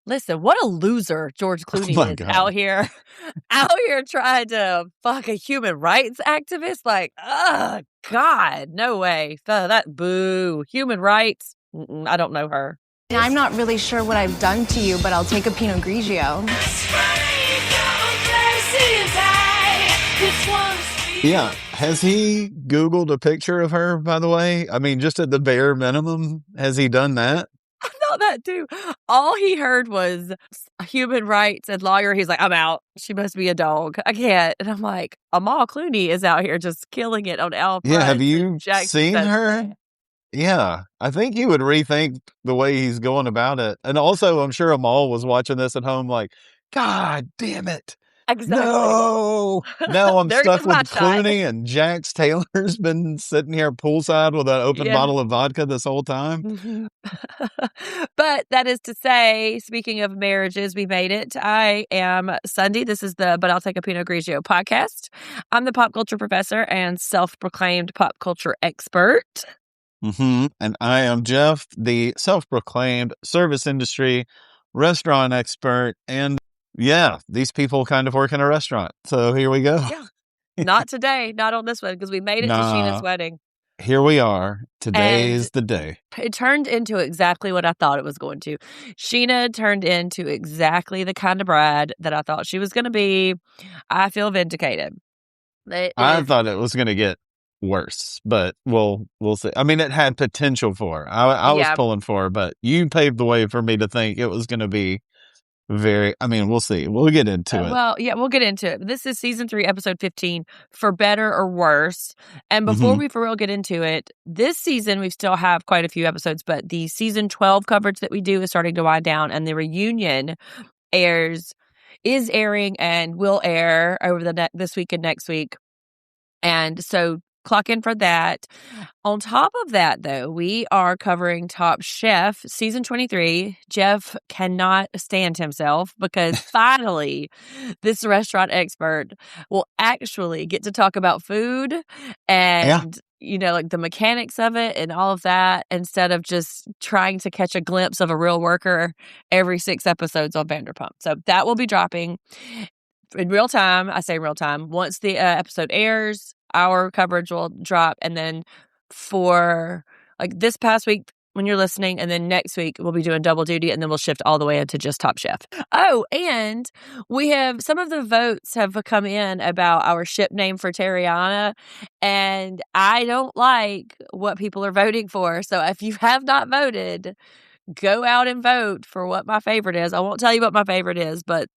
Listen, what a loser George Clooney my is God. out here trying to fuck a human rights activist. Like, oh, God, no way. That boo. Human rights. I don't know her. I'm not really sure what I've done to you, but I'll take a Pinot Grigio. Yeah. Has he Googled a picture of her, by the way? I mean, just at the bare minimum, has he done that? I thought that too. All he heard was human rights and lawyer. He's like, I'm out. She must be a dog. I can't. And I'm like, Amal Clooney is out here just killing it on Al. Yeah. Have you seen her? Yeah. I think he would rethink the way he's going about it. And also, I'm sure Amal was watching this at home like, God damn it. Exactly. No, now I'm There stuck goes with my shot. Clooney, and Jax Taylor's been sitting here poolside with an open bottle of vodka this whole time. But that is to say, speaking of marriages, we made it. I am Sundi. This is the But I'll Take a Pinot Grigio podcast. I'm the pop culture professor and self-proclaimed pop culture expert. And I am Jeff, the self-proclaimed service industry restaurant expert. And yeah, these people kind of work in a restaurant. So here we go. Yeah. Not today. Not on this one, because we made it to Scheana's wedding. Here we are. Today's the day. It turned into exactly what I thought it was going to. Scheana turned into exactly the kind of bride that I thought she was going to be. I feel vindicated. I thought it was going to get worse, but we'll see. I mean, it had potential for her. I was pulling for her, but you paved the way for me to think it was going to be we'll see. We'll get into it. Well, yeah, we'll get into it. This is season 3, episode 15, For Better or Worse. And before we for real get into it, this season we still have quite a few episodes, but the season 12 coverage that we do is starting to wind down, and the reunion is airing and will air over this week and next week. And so clock in for that. On top of that, though, we are covering Top Chef season 23. Jeff cannot stand himself because finally this restaurant expert will actually get to talk about food and, like the mechanics of it and all of that, instead of just trying to catch a glimpse of a real worker every 6 episodes on Vanderpump. So that will be dropping in real time. I say real time. Once the episode airs, our coverage will drop, and then for like this past week when you're listening, and then next week we'll be doing double duty, and then we'll shift all the way into just Top Chef. Oh, and we have some of the votes have come in about our ship name for Ariana, and I don't like what people are voting for. So if you have not voted, go out and vote for what my favorite is. I won't tell you what my favorite is, but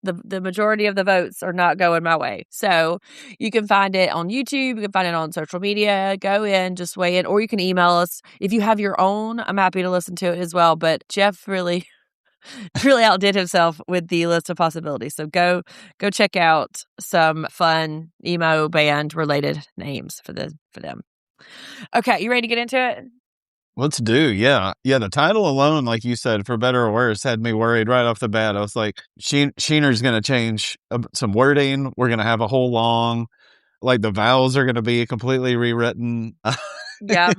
the majority of the votes are not going my way. So you can find it on YouTube. You can find it on social media. Go in, just weigh in, or you can email us. If you have your own, I'm happy to listen to it as well. But Jeff really outdid himself with the list of possibilities. So go check out some fun emo band related names for them. Okay, you ready to get into it? Let's do. Yeah. The title alone, like you said, For Better or Worse, had me worried right off the bat. I was like, Scheaner's going to change some wording. We're going to have a whole long, like the vowels are going to be completely rewritten. Yeah.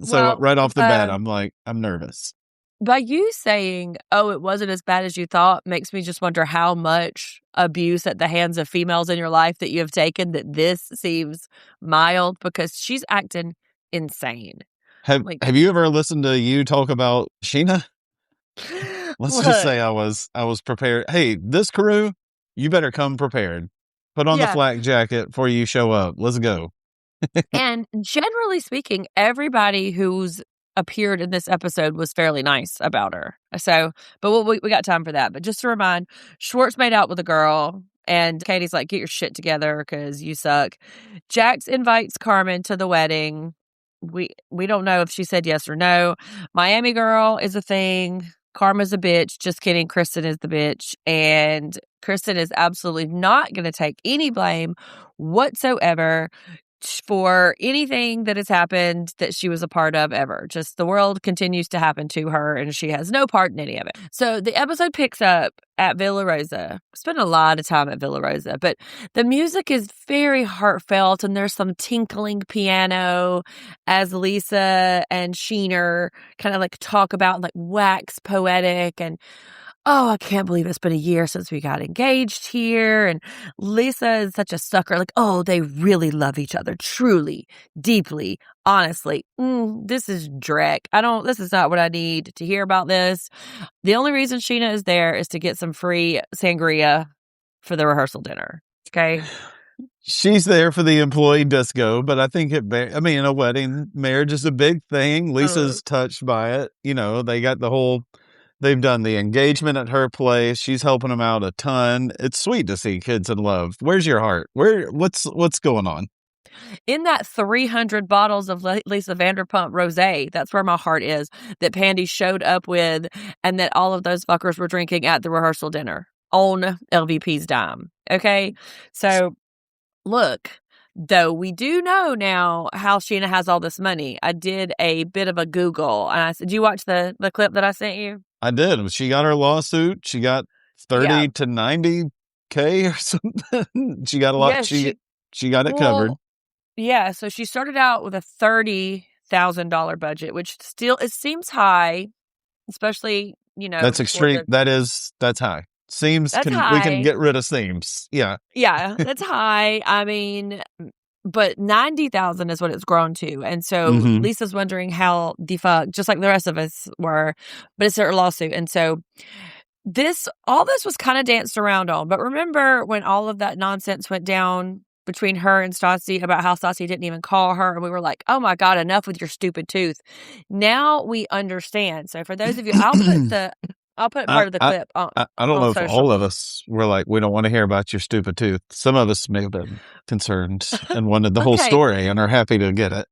So right off the bat, I'm like, I'm nervous. By you saying, oh, it wasn't as bad as you thought, makes me just wonder how much abuse at the hands of females in your life that you have taken, that this seems mild, because she's acting insane. Have you ever listened to you talk about Scheana? Let's just say I was prepared. Hey, this crew, you better come prepared. Put on the flak jacket before you show up. Let's go. And generally speaking, everybody who's appeared in this episode was fairly nice about her. So, but we got time for that. But just to remind, Schwartz made out with a girl, and Katie's like, get your shit together because you suck. Jax invites Carmen to the wedding. We don't know if she said yes or no. Miami girl is a thing. Karma's a bitch. Just kidding. Kristen is the bitch. And Kristen is absolutely not going to take any blame whatsoever for anything that has happened that she was a part of ever. Just the world continues to happen to her, and she has no part in any of it. So the episode picks up at Villa Rosa. Spent a lot of time at Villa Rosa, but the music is very heartfelt, and there's some tinkling piano as Lisa and Scheana kind of like talk about like wax poetic, and oh, I can't believe it's been a year since we got engaged here. And Lisa is such a sucker. Like, oh, they really love each other. Truly, deeply, honestly. This is dreck. This is not what I need to hear about this. The only reason Scheana is there is to get some free sangria for the rehearsal dinner. Okay. She's there for the employee disco, but I think a wedding, marriage is a big thing. Lisa's touched by it. They've done the engagement at her place. She's helping them out a ton. It's sweet to see kids in love. Where's your heart? What's going on? In that 300 bottles of Lisa Vanderpump Rosé, that's where my heart is, that Pandy showed up with, and that all of those fuckers were drinking at the rehearsal dinner on LVP's dime. Okay? So, look, though we do know now how Scheana has all this money. I did a bit of a Google, and I said, did you watch the clip that I sent you? I did. She got her lawsuit. She got 30 to 90K or something. She got a lot. Yeah, she got it covered. Yeah. So she started out with a $30,000 budget, which still, it seems high, especially, That's extreme. That's high. High. We can get rid of seams. Yeah. Yeah. That's high. I mean, but 90,000 is what it's grown to. And so Lisa's wondering how the fuck, just like the rest of us were, but it's her lawsuit. And so all this was kind of danced around on. But remember when all of that nonsense went down between her and Stassi about how Stassi didn't even call her, and we were like, oh my God, enough with your stupid tooth. Now we understand. So for those of you, I'll put part of the clip on. I don't know social. if all of us were like, we don't want to hear about your stupid tooth. Some of us may have been concerned and wanted the whole story and are happy to get it.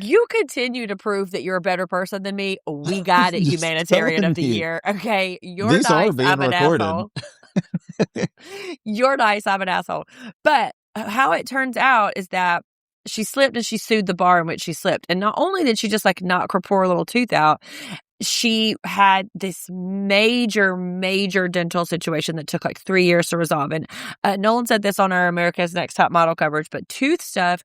You continue to prove that you're a better person than me. We got it, humanitarian of the year. Okay, you're These nice. Are being I'm an recorded. asshole. You're nice. I'm an asshole. But how it turns out is that she slipped and she sued the bar in which she slipped. And not only did she just like knock her poor little tooth out, she had this major, major dental situation that took like 3 years to resolve. And Nolan said this on our America's Next Top Model coverage, but tooth stuff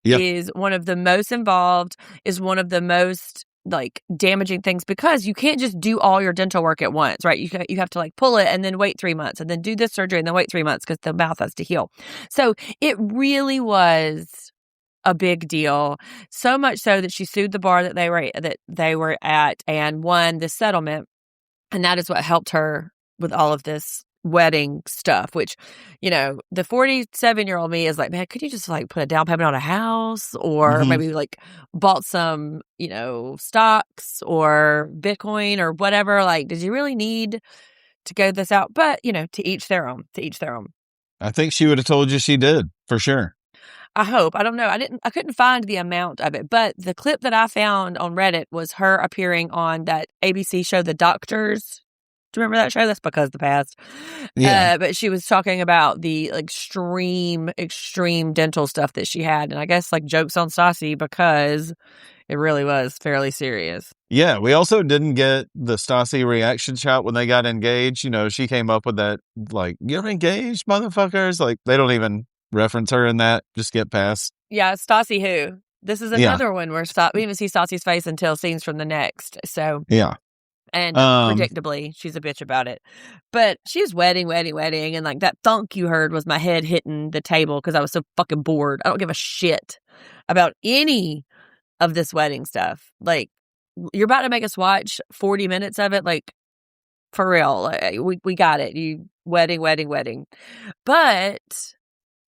is one of the most involved, is one of the most like damaging things, because you can't just do all your dental work at once, right? You have to like pull it and then wait 3 months and then do this surgery and then wait 3 months because the mouth has to heal. So it really was a big deal, so much so that she sued the bar that they were at and won the settlement, and that is what helped her with all of this wedding stuff. Which, the 47-year-old me is like, man, could you just like put a down payment on a house, or maybe like bought some, stocks or Bitcoin or whatever? Like, did you really need to go this out? But to each their own. To each their own. I think she would have told you she did for sure. I hope. I don't know. I couldn't find the amount of it, but the clip that I found on Reddit was her appearing on that ABC show, The Doctors. Do you remember that show? That's because of the past. Yeah. But she was talking about the extreme dental stuff that she had, and I guess like jokes on Stassi because it really was fairly serious. Yeah, we also didn't get the Stassi reaction shot when they got engaged. She came up with that like, "You're engaged, motherfuckers!" Like they don't even reference her in that. Just get past. Yeah, Stassi who? This is another one where we even see Stassi's face until scenes from the next. So yeah. And predictably, she's a bitch about it. But she was wedding. And like that thunk you heard was my head hitting the table because I was so fucking bored. I don't give a shit about any of this wedding stuff. Like, you're about to make us watch 40 minutes of it. Like, for real. Like, we got it. You wedding. But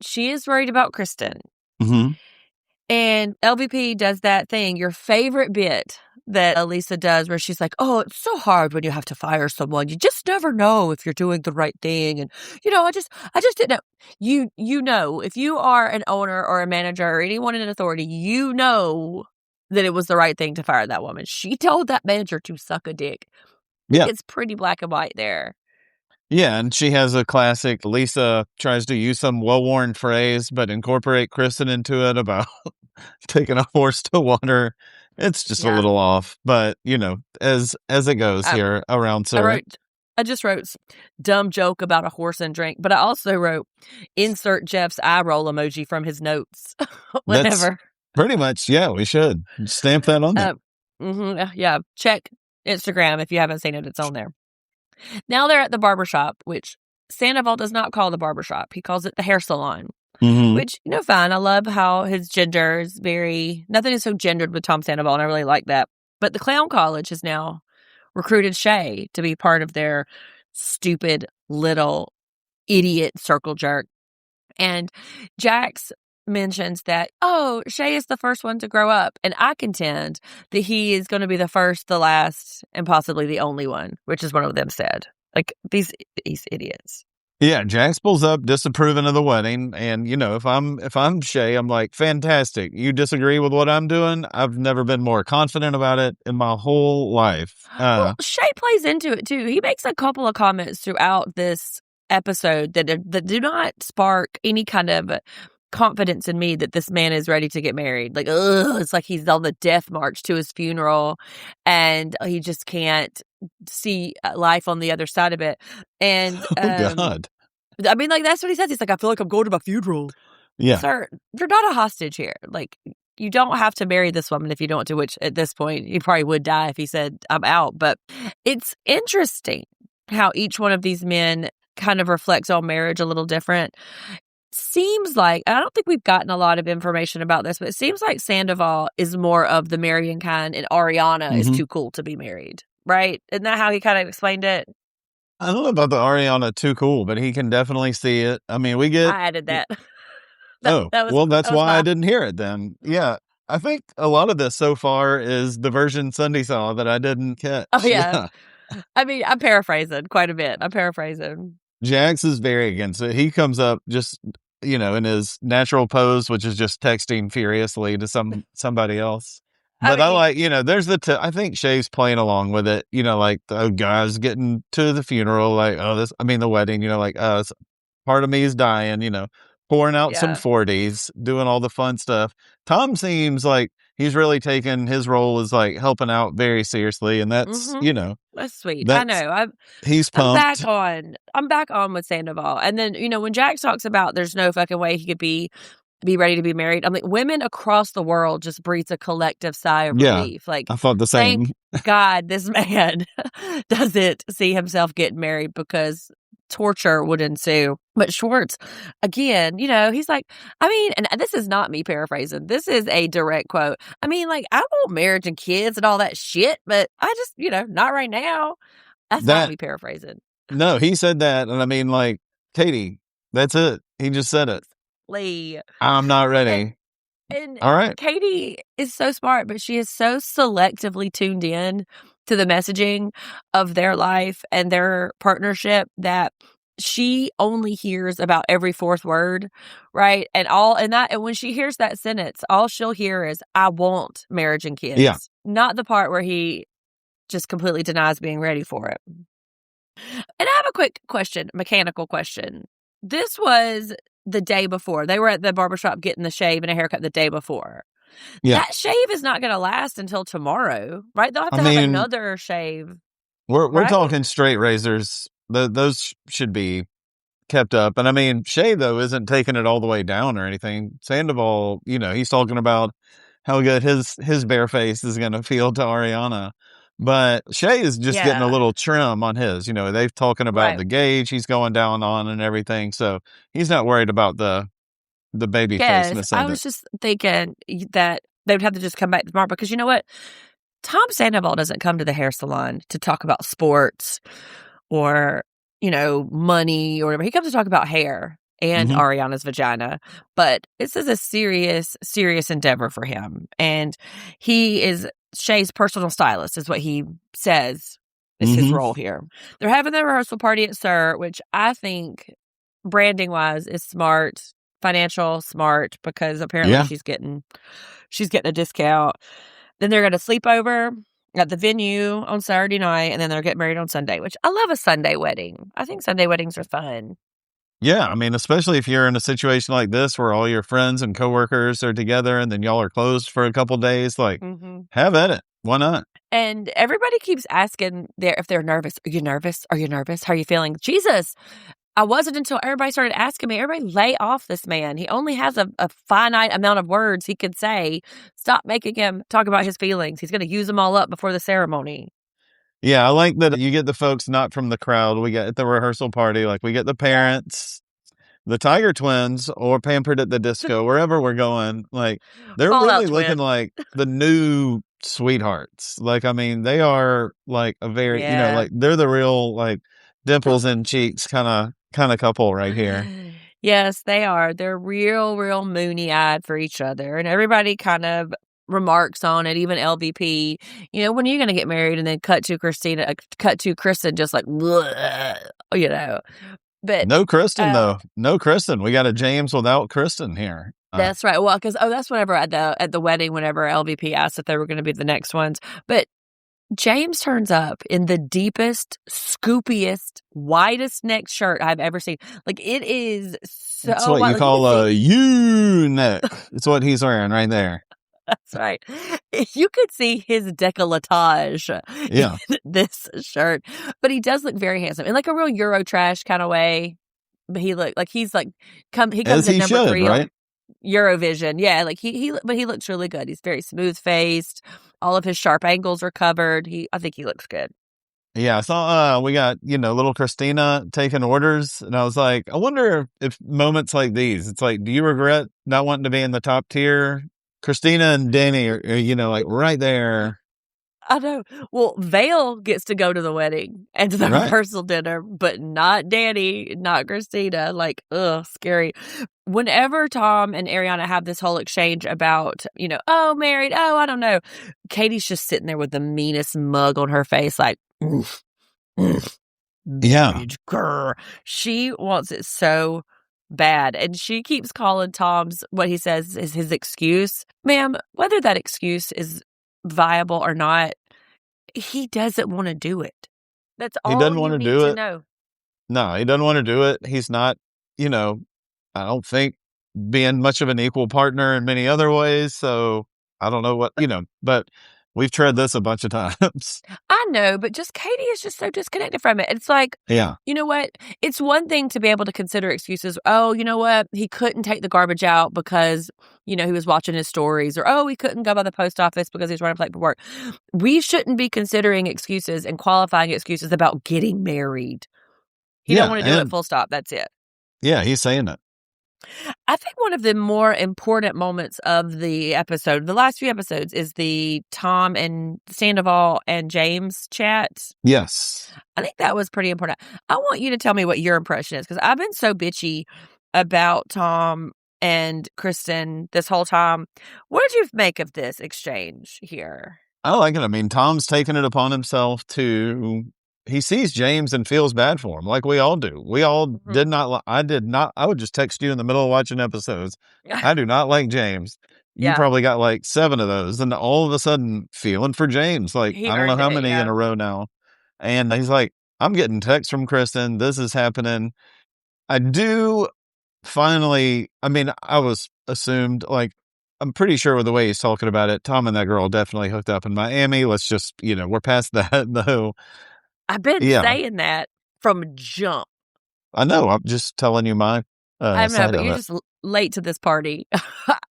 she is worried about Kristen. Mm-hmm. And LVP does that thing, your favorite bit that Elisa does, where she's like, oh, it's so hard when you have to fire someone. You just never know if you're doing the right thing. And, I just didn't know. You know, if you are an owner or a manager or anyone in authority, you know that it was the right thing to fire that woman. She told that manager to suck a dick. Yeah. It's pretty black and white there. Yeah, and she has a classic, Lisa tries to use some well-worn phrase, but incorporate Kristen into it about taking a horse to water. It's just a little off, but, as it goes here around Sarah. I just wrote dumb joke about a horse and drink, but I also wrote insert Jeff's eye roll emoji from his notes. Whenever. Pretty much, yeah, we should stamp that on there. Yeah, check Instagram if you haven't seen it. It's on there. Now they're at the barbershop, which Sandoval does not call the barbershop. He calls it the hair salon, which, fine. I love how his gender is nothing is so gendered with Tom Sandoval, and I really like that. But the clown college has now recruited Shay to be part of their stupid little idiot circle jerk. And Jax mentions that, Shay is the first one to grow up. And I contend that he is going to be the first, the last, and possibly the only one, which is one of them said. Like, these idiots. Yeah, Jax pulls up disapproving of the wedding. And, if I'm Shay, I'm like, fantastic. You disagree with what I'm doing? I've never been more confident about it in my whole life. Well, Shay plays into it, too. He makes a couple of comments throughout this episode that do not spark any kind of confidence in me that this man is ready to get married. Like, it's like he's on the death march to his funeral and he just can't see life on the other side of it. And God. I mean, like, that's what he says. He's like, I feel like I'm going to my funeral. Yeah. Sir, you're not a hostage here. Like, you don't have to marry this woman if you don't want to, which at this point, he probably would die if he said, I'm out. But it's interesting how each one of these men kind of reflects on marriage a little different. Seems like, I don't think we've gotten a lot of information about this, but it seems like Sandoval is more of the marrying kind and Ariana is too cool to be married, right? Isn't that how he kind of explained it? I don't know about the Ariana too cool, but he can definitely see it. I mean, we get... I added that. That's why I didn't hear it then. Yeah. I think a lot of this so far is the version Sundi saw that I didn't catch. Oh, yeah. I mean, I'm paraphrasing quite a bit. Jax is very against it. He comes up just, in his natural pose, which is just texting furiously to somebody else. But I like, there's I think Shay's playing along with it, like the guys getting to the funeral, like, the wedding, like, part of me is dying, pouring out some 40s, doing all the fun stuff. Tom seems like he's really taken his role as like helping out very seriously. And that's, that's sweet. I know. He's pumped. I'm back on with Sandoval. And then, when Jax talks about there's no fucking way he could be ready to be married. I'm like, women across the world just breathes a collective sigh of relief. Like, I thought the same. Thank God this man doesn't see himself getting married because torture would ensue. But Schwartz, again, he's like, I mean, and this is not me paraphrasing. This is a direct quote. I mean, like, I want marriage and kids and all that shit, but I just, not right now. That's not me paraphrasing. No, he said that. And I mean, like, Katie, that's it. He just said it. Lee. I'm not ready. And all right. Katie is so smart, but she is so selectively tuned in to the messaging of their life and their partnership that she only hears about every fourth word, right? And when she hears that sentence, all she'll hear is, I want marriage and kids. Yeah. Not the part where he just completely denies being ready for it. And I have a quick question, mechanical question. This was the day before. They were at the barbershop getting the shave and a haircut the day before. Yeah. That shave is not going to last until tomorrow, right? They'll have to have another shave. We're talking straight razors. Those should be kept up. And I mean, Shay, though, isn't taking it all the way down or anything. Sandoval, he's talking about how good his bare face is going to feel to Ariana. But Shay is just getting a little trim on his. They've talking about the gauge he's going down on and everything. So he's not worried about the baby faceness of it. I was just thinking that they would have to just come back tomorrow because you know what? Tom Sandoval doesn't come to the hair salon to talk about sports or, money or whatever. He comes to talk about hair and Ariana's vagina. But this is a serious, serious endeavor for him. And he is Shay's personal stylist is what he says is his role here. They're having their rehearsal party at SIR, which I think branding wise is smart, financial smart, because apparently she's getting a discount. Then they're going to sleep over at the venue on Saturday night, and then they're getting married on Sunday, which I love a Sunday wedding. I think Sunday weddings are fun. Yeah, I mean, especially if you're in a situation like this where all your friends and coworkers are together and then y'all are closed for a couple days, like, have at it. Why not? And everybody keeps asking if they're nervous. Are you nervous? Are you nervous? How are you feeling? Jesus, I wasn't until everybody started asking me. Everybody lay off this man. He only has a finite amount of words he could say. Stop making him talk about his feelings. He's going to use them all up before the ceremony. Yeah, I like that you get the folks not from the crowd. We get at the rehearsal party, like we get the parents, the Tiger Twins, or Pampered at the Disco, wherever we're going. Like they're Fallout really looking twin. like the new sweethearts. Like, I mean, they are like a very, Yeah. like they're the real like dimples in cheeks kind of couple right here. Yes, they are. They're real moony-eyed for each other, and everybody kind of remarks on it, even LVP. When are you gonna get married? And then cut to Kristen, just like, bleh, But No Kristen uh, though. No Kristen. We got a James without Kristen here. that's right. Well, because that's whenever at the wedding, whenever LVP asked if they were going to be the next ones, but James turns up in the deepest, scoopiest, widest neck shirt I've ever seen. Like, it is so It's what wide. you Like, call a U-neck. It's what he's wearing right there. that's right. You could see his décolletage Yeah. in this shirt, but he does look very handsome in like a real Eurotrash kind of way. But he look like he's like he As comes in he number should, 3 right? on Eurovision. Yeah, like but he looks really good. He's very smooth faced. All of his sharp angles are covered. I think he looks good. Yeah, I saw we got, little Christina taking orders, and I was like, I wonder if moments like these, it's like, do you regret not wanting to be in the top tier? Christina and Danny are like right there. I know. Well, Vale gets to go to the wedding and to the Right. rehearsal dinner, but not Danny, not Christina. Like, ugh, scary. Whenever Tom and Ariana have this whole exchange about, oh, married, oh, I don't know. Katie's just sitting there with the meanest mug on her face, like, oof, oof, Yeah. marriage, grr. She wants it so bad. And she keeps calling Tom's, what he says is his excuse. Ma'am, whether that excuse is viable or not, he doesn't want to do it. That's He all doesn't you want to need do to it. know. No, he doesn't want to do it. He's not, I don't think being much of an equal partner in many other ways. So I don't know what, but we've tried this a bunch of times. I know, but just Katie is just so disconnected from it. It's like, Yeah. you know what? It's one thing to be able to consider excuses. Oh, you know what? He couldn't take the garbage out because, he was watching his stories, or, oh, he couldn't go by the post office because he's running late for work. We shouldn't be considering excuses and qualifying excuses about getting married. He don't want to do it, full stop. That's it. Yeah, he's saying it. I think one of the more important moments of the episode, the last few episodes, is the Tom and Sandoval and James chat. Yes. I think that was pretty important. I want you to tell me what your impression is, because I've been so bitchy about Tom and Kristen this whole time. What did you make of this exchange here? I like it. I mean, Tom's taken it upon himself he sees James and feels bad for him, like we all do. We all did not, I would just text you in the middle of watching episodes. I do not like James. You probably got like 7 of those, and all of a sudden feeling for James, like I don't know how many in a row now. And he's like, I'm getting texts from Kristen. This is happening. I do finally, I mean, I was assumed, like, I'm pretty sure with the way he's talking about it, Tom and that girl definitely hooked up in Miami. Let's just, we're past that though. I've been saying that from jump. I know. I'm just telling you my I know, side but of you're it. just late to this party.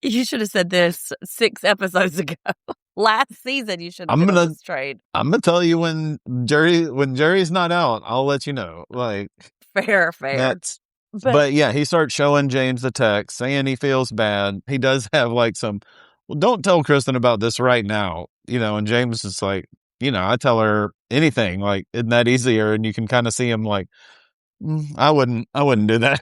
You should have said this 6 episodes ago. Last season, you should have been on this trade. I'm gonna tell you when Jerry's not out. I'll let you know. Like fair. But yeah, he starts showing James the text, saying he feels bad. He does have like some, well, don't tell Kristen about this right now, and James is like, I tell her anything, like, isn't that easier? And you can kind of see him like, I wouldn't do that.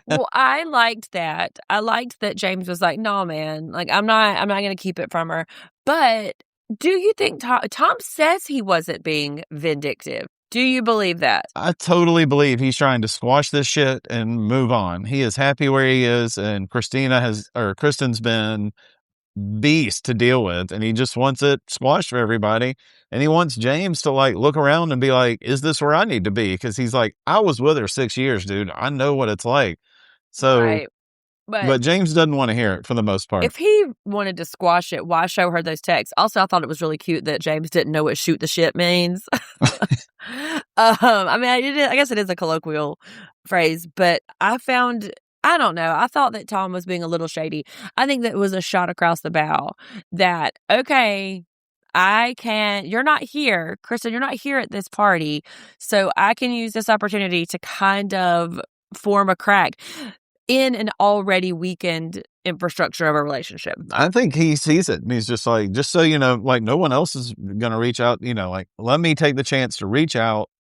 Well, I liked that. I liked that James was like, no, man, like, I'm not going to keep it from her. But do you think Tom says he wasn't being vindictive? Do you believe that? I totally believe he's trying to squash this shit and move on. He is happy where he is, and Kristen's been beast to deal with, and he just wants it squashed for everybody. And he wants James to like look around and be like, is this where I need to be? Because he's like, I was with her 6 years, dude. I know what it's like. So, right. But James doesn't want to hear it for the most part. If he wanted to squash it, why show her those texts? Also, I thought it was really cute that James didn't know what shoot the shit means. I mean, I guess it is a colloquial phrase, but I don't know. I thought that Tom was being a little shady. I think that it was a shot across the bow that, okay, you're not here, Kristen, you're not here at this party, so I can use this opportunity to kind of form a crack in an already weakened infrastructure of a relationship. I think he sees it and he's just like, just so you know, like no one else is going to reach out, like let me take the chance to reach out,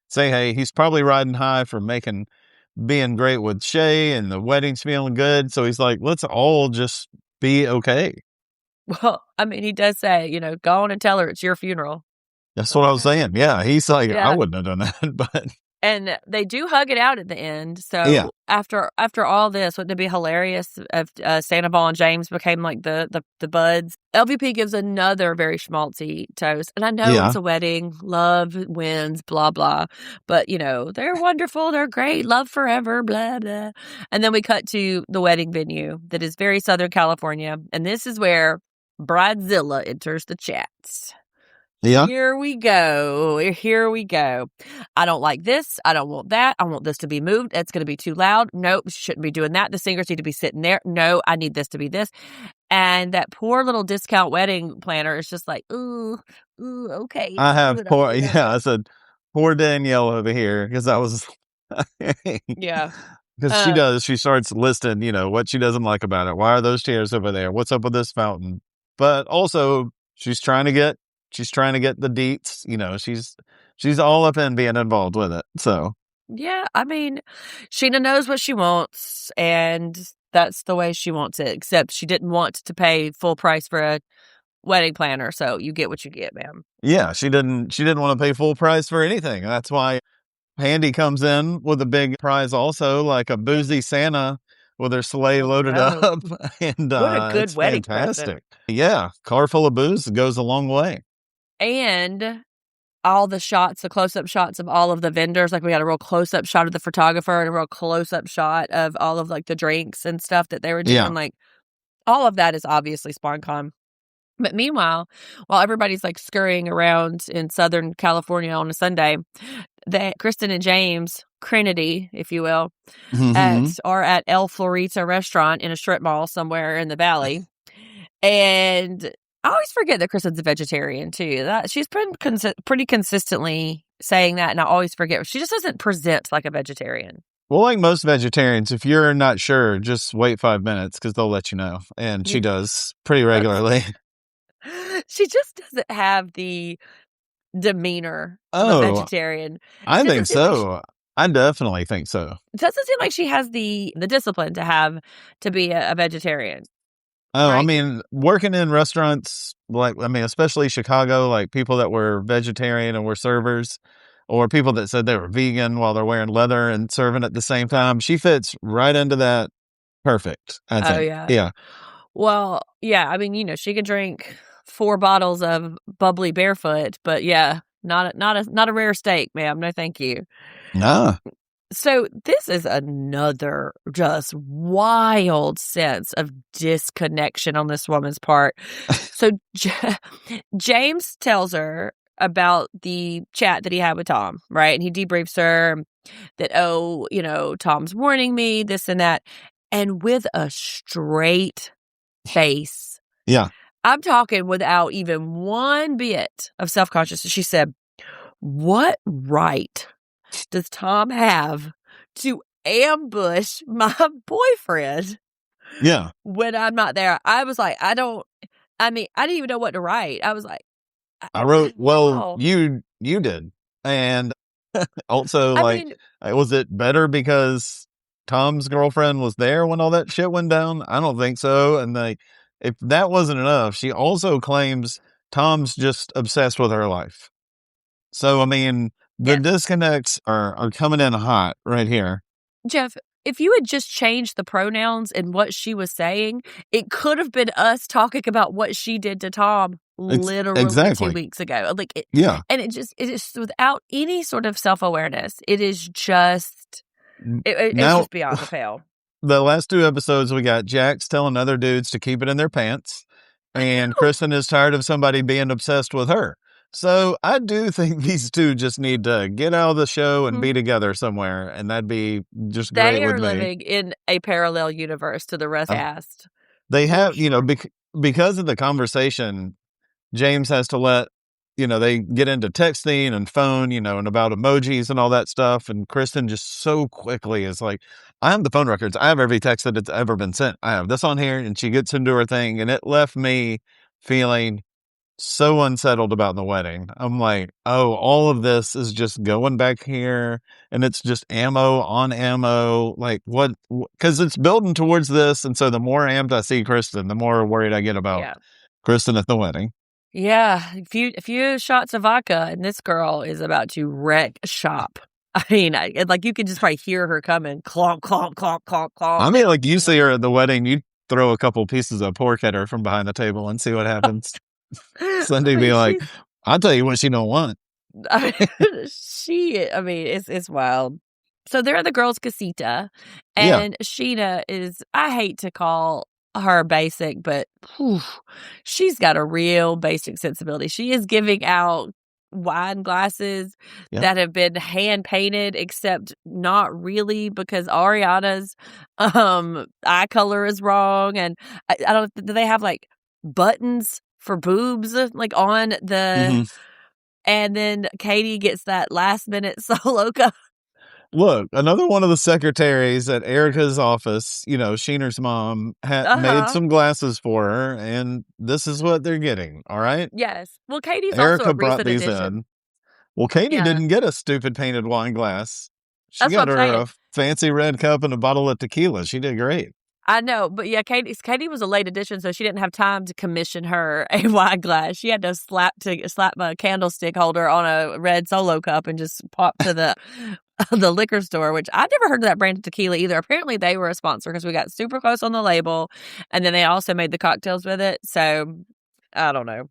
say, hey, he's probably riding high from being great with Shay and the wedding's feeling good. So he's like, let's all just be okay. Well, I mean, he does say, go on and tell her it's your funeral. That's what I was saying. Yeah. He's like, Yeah. I wouldn't have done that, but. And they do hug it out at the end. So Yeah. after all this, wouldn't it be hilarious if Sandoval and James became like the buds? LVP gives another very schmaltzy toast. And I know it's a wedding. Love wins, blah, blah. But, they're wonderful. They're great. Love forever, blah, blah. And then we cut to the wedding venue that is very Southern California. And this is where Bridezilla enters the chats. Yeah. Here we go. I don't like this. I don't want that. I want this to be moved. It's going to be too loud. Nope, shouldn't be doing that. The singers need to be sitting there. No, I need this to be this. And that poor little discount wedding planner is just like, ooh, okay. I said, poor Danielle over here, because I was. Yeah. Because she starts listing, what she doesn't like about it. Why are those chairs over there? What's up with this fountain? But also, she's trying to get the deets. She's all up in being involved with it. So yeah, I mean, Scheana knows what she wants, and that's the way she wants it. Except she didn't want to pay full price for a wedding planner, so you get what you get, ma'am. Yeah, she didn't want to pay full price for anything. That's why Handy comes in with a big prize, also like a boozy Santa with her sleigh loaded up, and what a good it's wedding fantastic. present. Yeah, car full of booze goes a long way. And all the shots, the close-up shots of all of the vendors, like we got a real close-up shot of the photographer and a real close-up shot of all of like the drinks and stuff that they were doing. Yeah. Like all of that is obviously SpawnCon. But meanwhile, while everybody's like scurrying around in Southern California on a Sunday, Kristen and James, Trinity, if you will, are at El Florita restaurant in a strip mall somewhere in the valley. And I always forget that Kristen's a vegetarian too. She's been pretty consistently saying that, and I always forget. She just doesn't present like a vegetarian. Well, like most vegetarians, if you're not sure, just wait 5 minutes because they'll let you know. And she does pretty regularly. She just doesn't have the demeanor of a vegetarian. I think so. I definitely think so. It doesn't seem like she has the discipline to be a vegetarian. Oh, right? I mean, working in restaurants, especially Chicago, like people that were vegetarian and were servers, or people that said they were vegan while they're wearing leather and serving at the same time. She fits right into that. Perfect, I think. Oh, yeah. Yeah. Well, yeah, I mean, she could drink 4 bottles of bubbly barefoot, but yeah, not a rare steak, ma'am. No, thank you. Nah. So this is another just wild sense of disconnection on this woman's part. So James tells her about the chat that he had with Tom, right? And he debriefs her that, Tom's warning me, this and that. And with a straight face. Yeah. I'm talking without even one bit of self-consciousness. She said, what right does Tom have to ambush my boyfriend? Yeah. When I'm not there? I was like, I didn't even know what to write. I was like, I wrote, well, you did. And also, was it better because Tom's girlfriend was there when all that shit went down? I don't think so. And if that wasn't enough, she also claims Tom's just obsessed with her life. So, I mean, the disconnects are coming in hot right here. Jeff, if you had just changed the pronouns and what she was saying, it could have been us talking about what she did to Tom literally 2 weeks ago. And it is without any sort of self-awareness. It is just, it's just beyond the pale. The last 2 episodes, we got Jax telling other dudes to keep it in their pants, and Kristen is tired of somebody being obsessed with her. So I do think these two just need to get out of the show and be together somewhere, and that'd be just great with me. They are living in a parallel universe to the recast. They have, because of the conversation James has to let, they get into texting and phone, and about emojis and all that stuff. And Kristen just so quickly is like, I have the phone records. I have every text that it's ever been sent. I have this on here. And she gets into her thing. And it left me feeling so unsettled about the wedding. I'm like, oh, all of this is just going back here. And it's just ammo on ammo. Like, what? Because it's building towards this. And so the more amped I see Kristen, the more worried I get about Kristen at the wedding. Yeah, a few shots of vodka, and this girl is about to wreck shop. I mean, like you can just probably hear her coming, clonk, clonk, clonk, clonk, clonk. I mean, like you see her at the wedding, you throw a couple pieces of pork at her from behind the table and see what happens. Sunday be like, I'll tell you what she don't want. It's wild. So they're at the girls' casita, and Scheana is, I hate to call her basic, but she's got a real basic sensibility. She is giving out wine glasses that have been hand painted, except not really, because Ariana's eye color is wrong, and I don't. Do they have like buttons for boobs like on the? And then Katie gets that last minute solo cup. Look, another one of the secretaries at Erica's office, Sheener's mom, had made some glasses for her, and this is what they're getting, all right? Yes. Well, Katie's Erica also a brought recent these addition. in. Well, Katie didn't get a stupid painted wine glass. She got her a fancy red cup and a bottle of tequila. She did great. I know, but yeah, Katie was a late addition, so she didn't have time to commission her a wine glass. She had to slap a candlestick holder on a red solo cup and just pop to the liquor store, which I never heard of that brand of tequila either. Apparently, they were a sponsor because we got super close on the label, and then they also made the cocktails with it. So I don't know.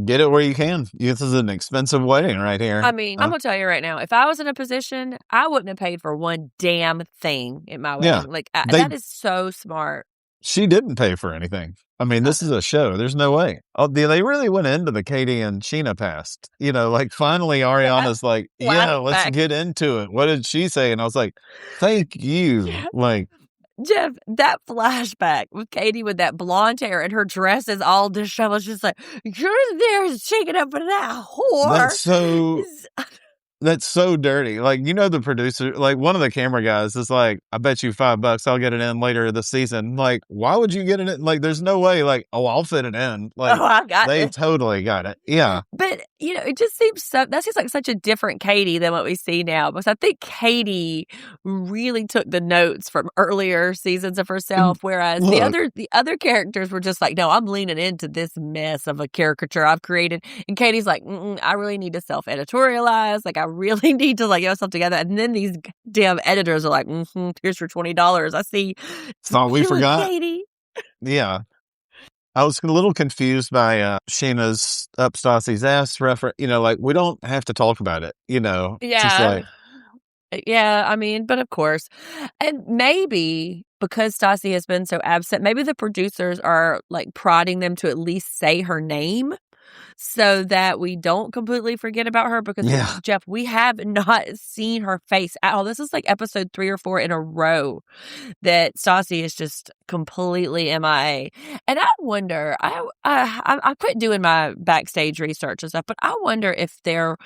Get it where you can. This is an expensive wedding right here. I mean, I'm going to tell you right now, if I was in a position, I wouldn't have paid for one damn thing at my wedding. That is so smart. She didn't pay for anything. I mean, this is a show. There's no way. Oh, they really went into the Katie and Scheana past. Finally Ariana's like, let's get into it. What did she say? And I was like, thank you. Jeff, that flashback with Katie with that blonde hair and her dress is all disheveled. Just like, you're there shaking up in that whore. That's so dirty. The producer, one of the camera guys is like, I bet you $5 I'll get it in later this season. Why would you get it in? There's no way, I'll fit it in. I got they it. Totally got it. Yeah. But, it just seems that seems like such a different Katie than what we see now. Because I think Katie really took the notes from earlier seasons of herself, whereas the other characters were just like, no, I'm leaning into this mess of a caricature I've created. And Katie's like, I really need to self-editorialize. I really need to get myself together. And then these damn editors are like, here's your $20. I see. Thought we forgot. Katie. Yeah. I was a little confused by Scheana's up Stassi's ass reference. We don't have to talk about it, Yeah. Just yeah, I mean, but of course. And maybe because Stassi has been so absent, maybe the producers are prodding them to at least say her name so that we don't completely forget about her. Because, Jeff, we have not seen her face at all. This is episode 3 or 4 in a row that Stassi is just completely MIA. And I wonder, I quit doing my backstage research and stuff, but I wonder if that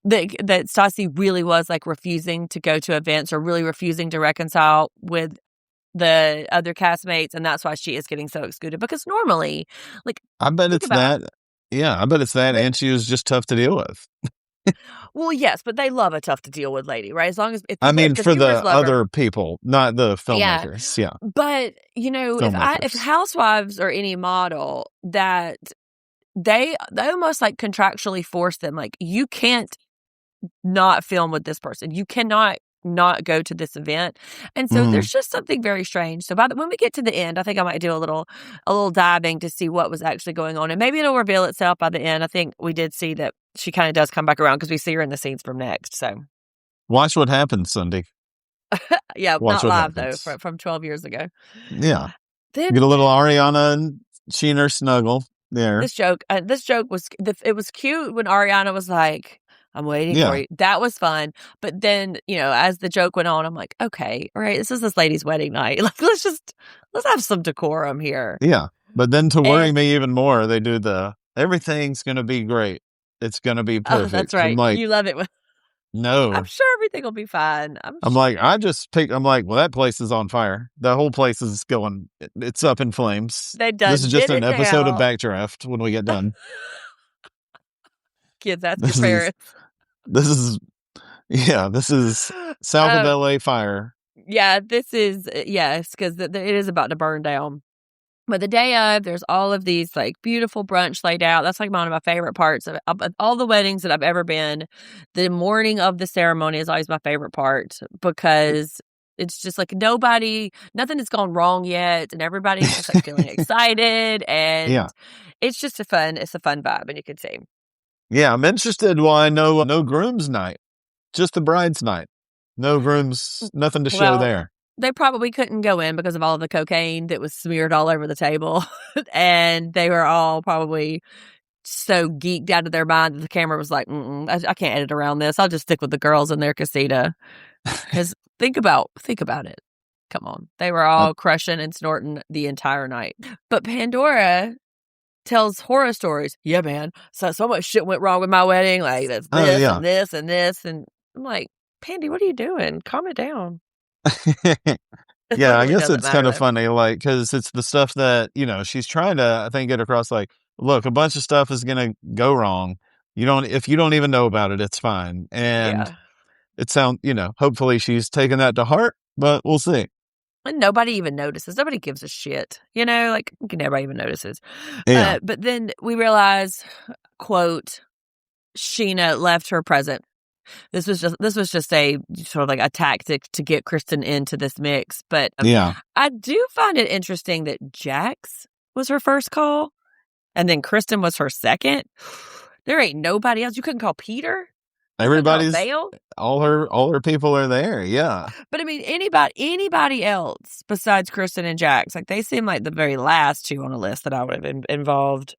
Stassi really was refusing to go to events or really refusing to reconcile with the other castmates, and that's why she is getting so excluded. Because normally, I bet it's that. Yeah, I bet it's that, and she was just tough to deal with. Well, yes, but they love a tough to deal with lady, right? As long as for the other people, not the filmmakers. Yeah. But if Housewives are any model, that they almost contractually force them, you can't not film with this person. You cannot not go to this event. And so there's just something very strange. So when we get to the end, I think I might do a little diving to see what was actually going on. And maybe it'll reveal itself by the end. I think we did see that she kind of does come back around because we see her in the scenes from next. So watch what happens, Sundi. Yeah, not live though, from 12 years ago. Yeah. Then, get a little Ariana and Scheana snuggle there. This joke was cute when Ariana was like, I'm waiting for you. That was fun. But then, as the joke went on, I'm like, okay, all right, this is this lady's wedding night. Let's have some decorum here. Yeah. But then to worry me even more, they do the everything's going to be great. It's going to be Oh, perfect. that's right. I'm like, You love it. I'm no. sure everything will be fine. I'm like, I'm like, well, that place is on fire. The whole place is going, it's up in flames. They This done is just did an it episode of now. Backdraft when we get done. Kids, ask your This is, parents. this is south of LA fire. Yeah, this is, yes, because it is about to burn down. But the day of, there's all of these like beautiful brunch laid out. That's like one of my favorite parts of all the weddings that I've ever been. The morning of the ceremony is always my favorite part because it's just like nothing has gone wrong yet, and everybody's just like feeling excited, and it's just a fun vibe, and you can see. Yeah, I'm interested why no groom's night, just the bride's night. No grooms, nothing to show there. They probably couldn't go in because of all of the cocaine that was smeared all over the table. And they were all probably so geeked out of their mind that the camera was like, I can't edit around this. I'll just stick with the girls in their casita. Because think about it. Come on. They were all crushing and snorting the entire night. But Pandora tells horror stories. Yeah, man. So much shit went wrong with my wedding. Like, that's this and this and this. And I'm like, Pandy, what are you doing? Calm it down. Yeah, I guess it's kind of funny, like, because it's the stuff that, she's trying to, I think, get across, like, look, a bunch of stuff is going to go wrong. If you don't even know about it, it's fine. And it sounds, hopefully she's taking that to heart, but we'll see. And nobody even notices. Nobody gives a shit. Like, nobody even notices. Yeah. But then we realize, quote, Scheana left her present. This was just a sort of like a tactic to get Kristen into this mix. But I do find it interesting that Jax was her first call and then Kristen was her second. There ain't nobody else. You couldn't call Peter? Everybody's, all her people are there. Yeah. But I mean, anybody else besides Kristen and Jax, like they seem like the very last two on the list that I would have involved.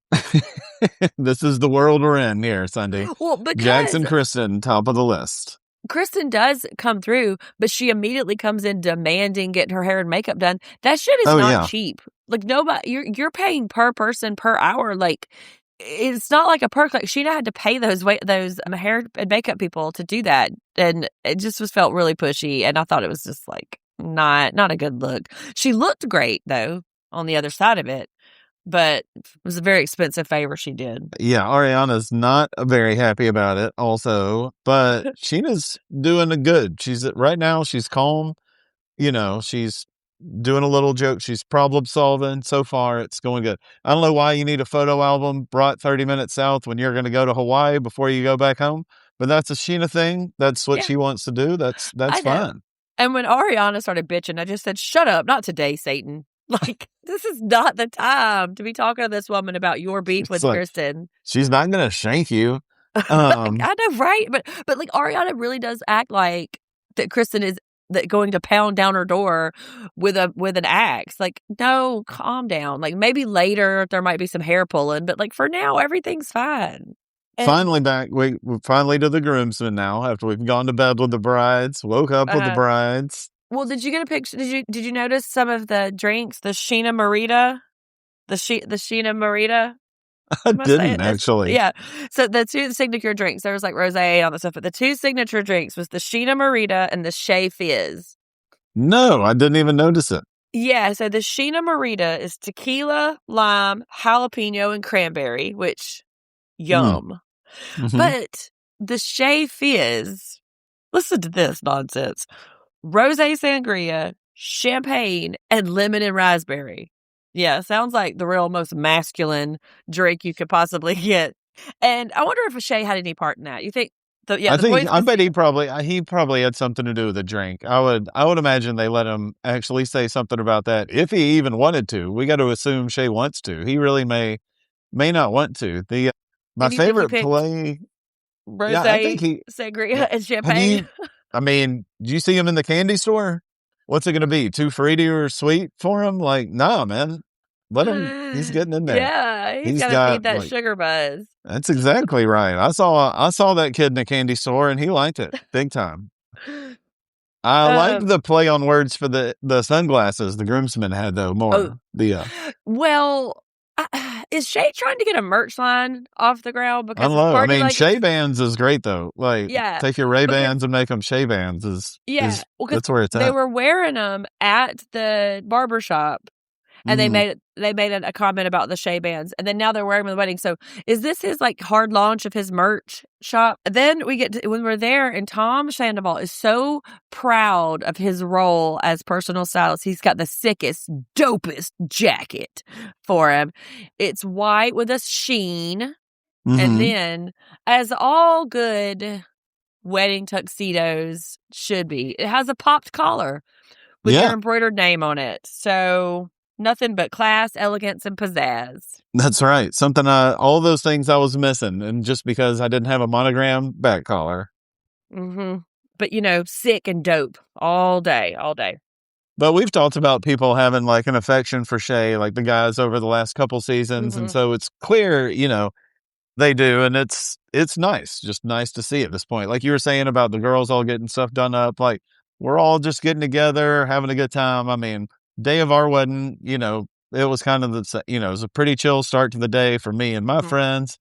This is the world we're in here, Sundi. Well, because Jax and Kristen, top of the list. Kristen does come through, but she immediately comes in demanding getting her hair and makeup done. That shit is not cheap. Like nobody, you're paying per person per hour. Like it's not like a perk. Like Scheana had to pay those hair and makeup people to do that, and it just felt really pushy. And I thought it was just like not a good look. She looked great though on the other side of it. But it was a very expensive favor she did. Yeah, Ariana's not very happy about it also, but Scheana's doing a good. Right now, she's calm. She's doing a little joke. She's problem solving. So far, it's going good. I don't know why you need a photo album brought 30 minutes south when you're going to go to Hawaii before you go back home. But that's a Scheana thing. That's what she wants to do. That's fine. And when Ariana started bitching, I just said, shut up. Not today, Satan. Like, this is not the time to be talking to this woman about your beef with Kristen. She's not going to shank you. I know, right? But like Ariana really does act like that Kristen is going to pound down her door with an axe. Like, no, calm down. Like maybe later there might be some hair pulling, but like for now everything's fine. And finally we're finally to the groomsmen now after we've gone to bed with the brides, woke up with the brides. Well, did you get a picture? Did you notice some of the drinks? The Scheana Marita? The Scheana Marita? I didn't actually. Yeah. So the two signature drinks, there was like rosé on the stuff, but the two signature drinks was the Scheana Marita and the Shea Fizz. No, I didn't even notice it. Yeah. So the Scheana Marita is tequila, lime, jalapeno, and cranberry, which yum. Mm-hmm. But the Shea Fizz, listen to this nonsense. Rosé sangria, champagne, and lemon and raspberry. Yeah, sounds like the real most masculine drink you could possibly get. And I wonder if Shea had any part in that. You think? I bet he probably had something to do with the drink. I would imagine they let him actually say something about that if he even wanted to. We got to assume Shea wants to. He really may not want to. My favorite play. Rosé, sangria, and champagne. Did you see him in the candy store? What's it going to be? Too fruity or sweet for him? Like, nah, man. Let him. He's getting in there. Yeah, he's got to feed that sugar buzz. That's exactly right. I saw that kid in the candy store, and he liked it big time. I like the play on words for the sunglasses the groomsmen had, though, more. Well, Is Shay trying to get a merch line off the ground? I Because don't know. I party mean, like Shay Bands is great though. Like, yeah, take your Ray because Bans and make them Shay Bands yeah, well, because that's where it's they at. were wearing them at the barber shop. And they Mhm. made a comment about the Shea bands, and then now they're wearing them at the wedding. So is this his like hard launch of his merch shop? Then we get to, when we're there, and Tom Sandoval is so proud of his role as personal stylist. He's got the sickest, dopest jacket for him. It's white with a sheen, and Mhm. then as all good wedding tuxedos should be, it has a popped collar with your Yeah. embroidered name on it. So nothing but class, elegance, and pizzazz. That's right. Something all those things I was missing, and just because I didn't have a monogram back collar. Mm-hmm. But sick and dope all day, all day. But we've talked about people having like an affection for Shay, like the guys over the last couple seasons, and Mm-hmm. so it's clear, they do, and it's nice, just nice to see at this point. Like you were saying about the girls all getting stuff done up, like we're all just getting together, having a good time. I mean, day of our wedding, it was kind of it was a pretty chill start to the day for me and my friends.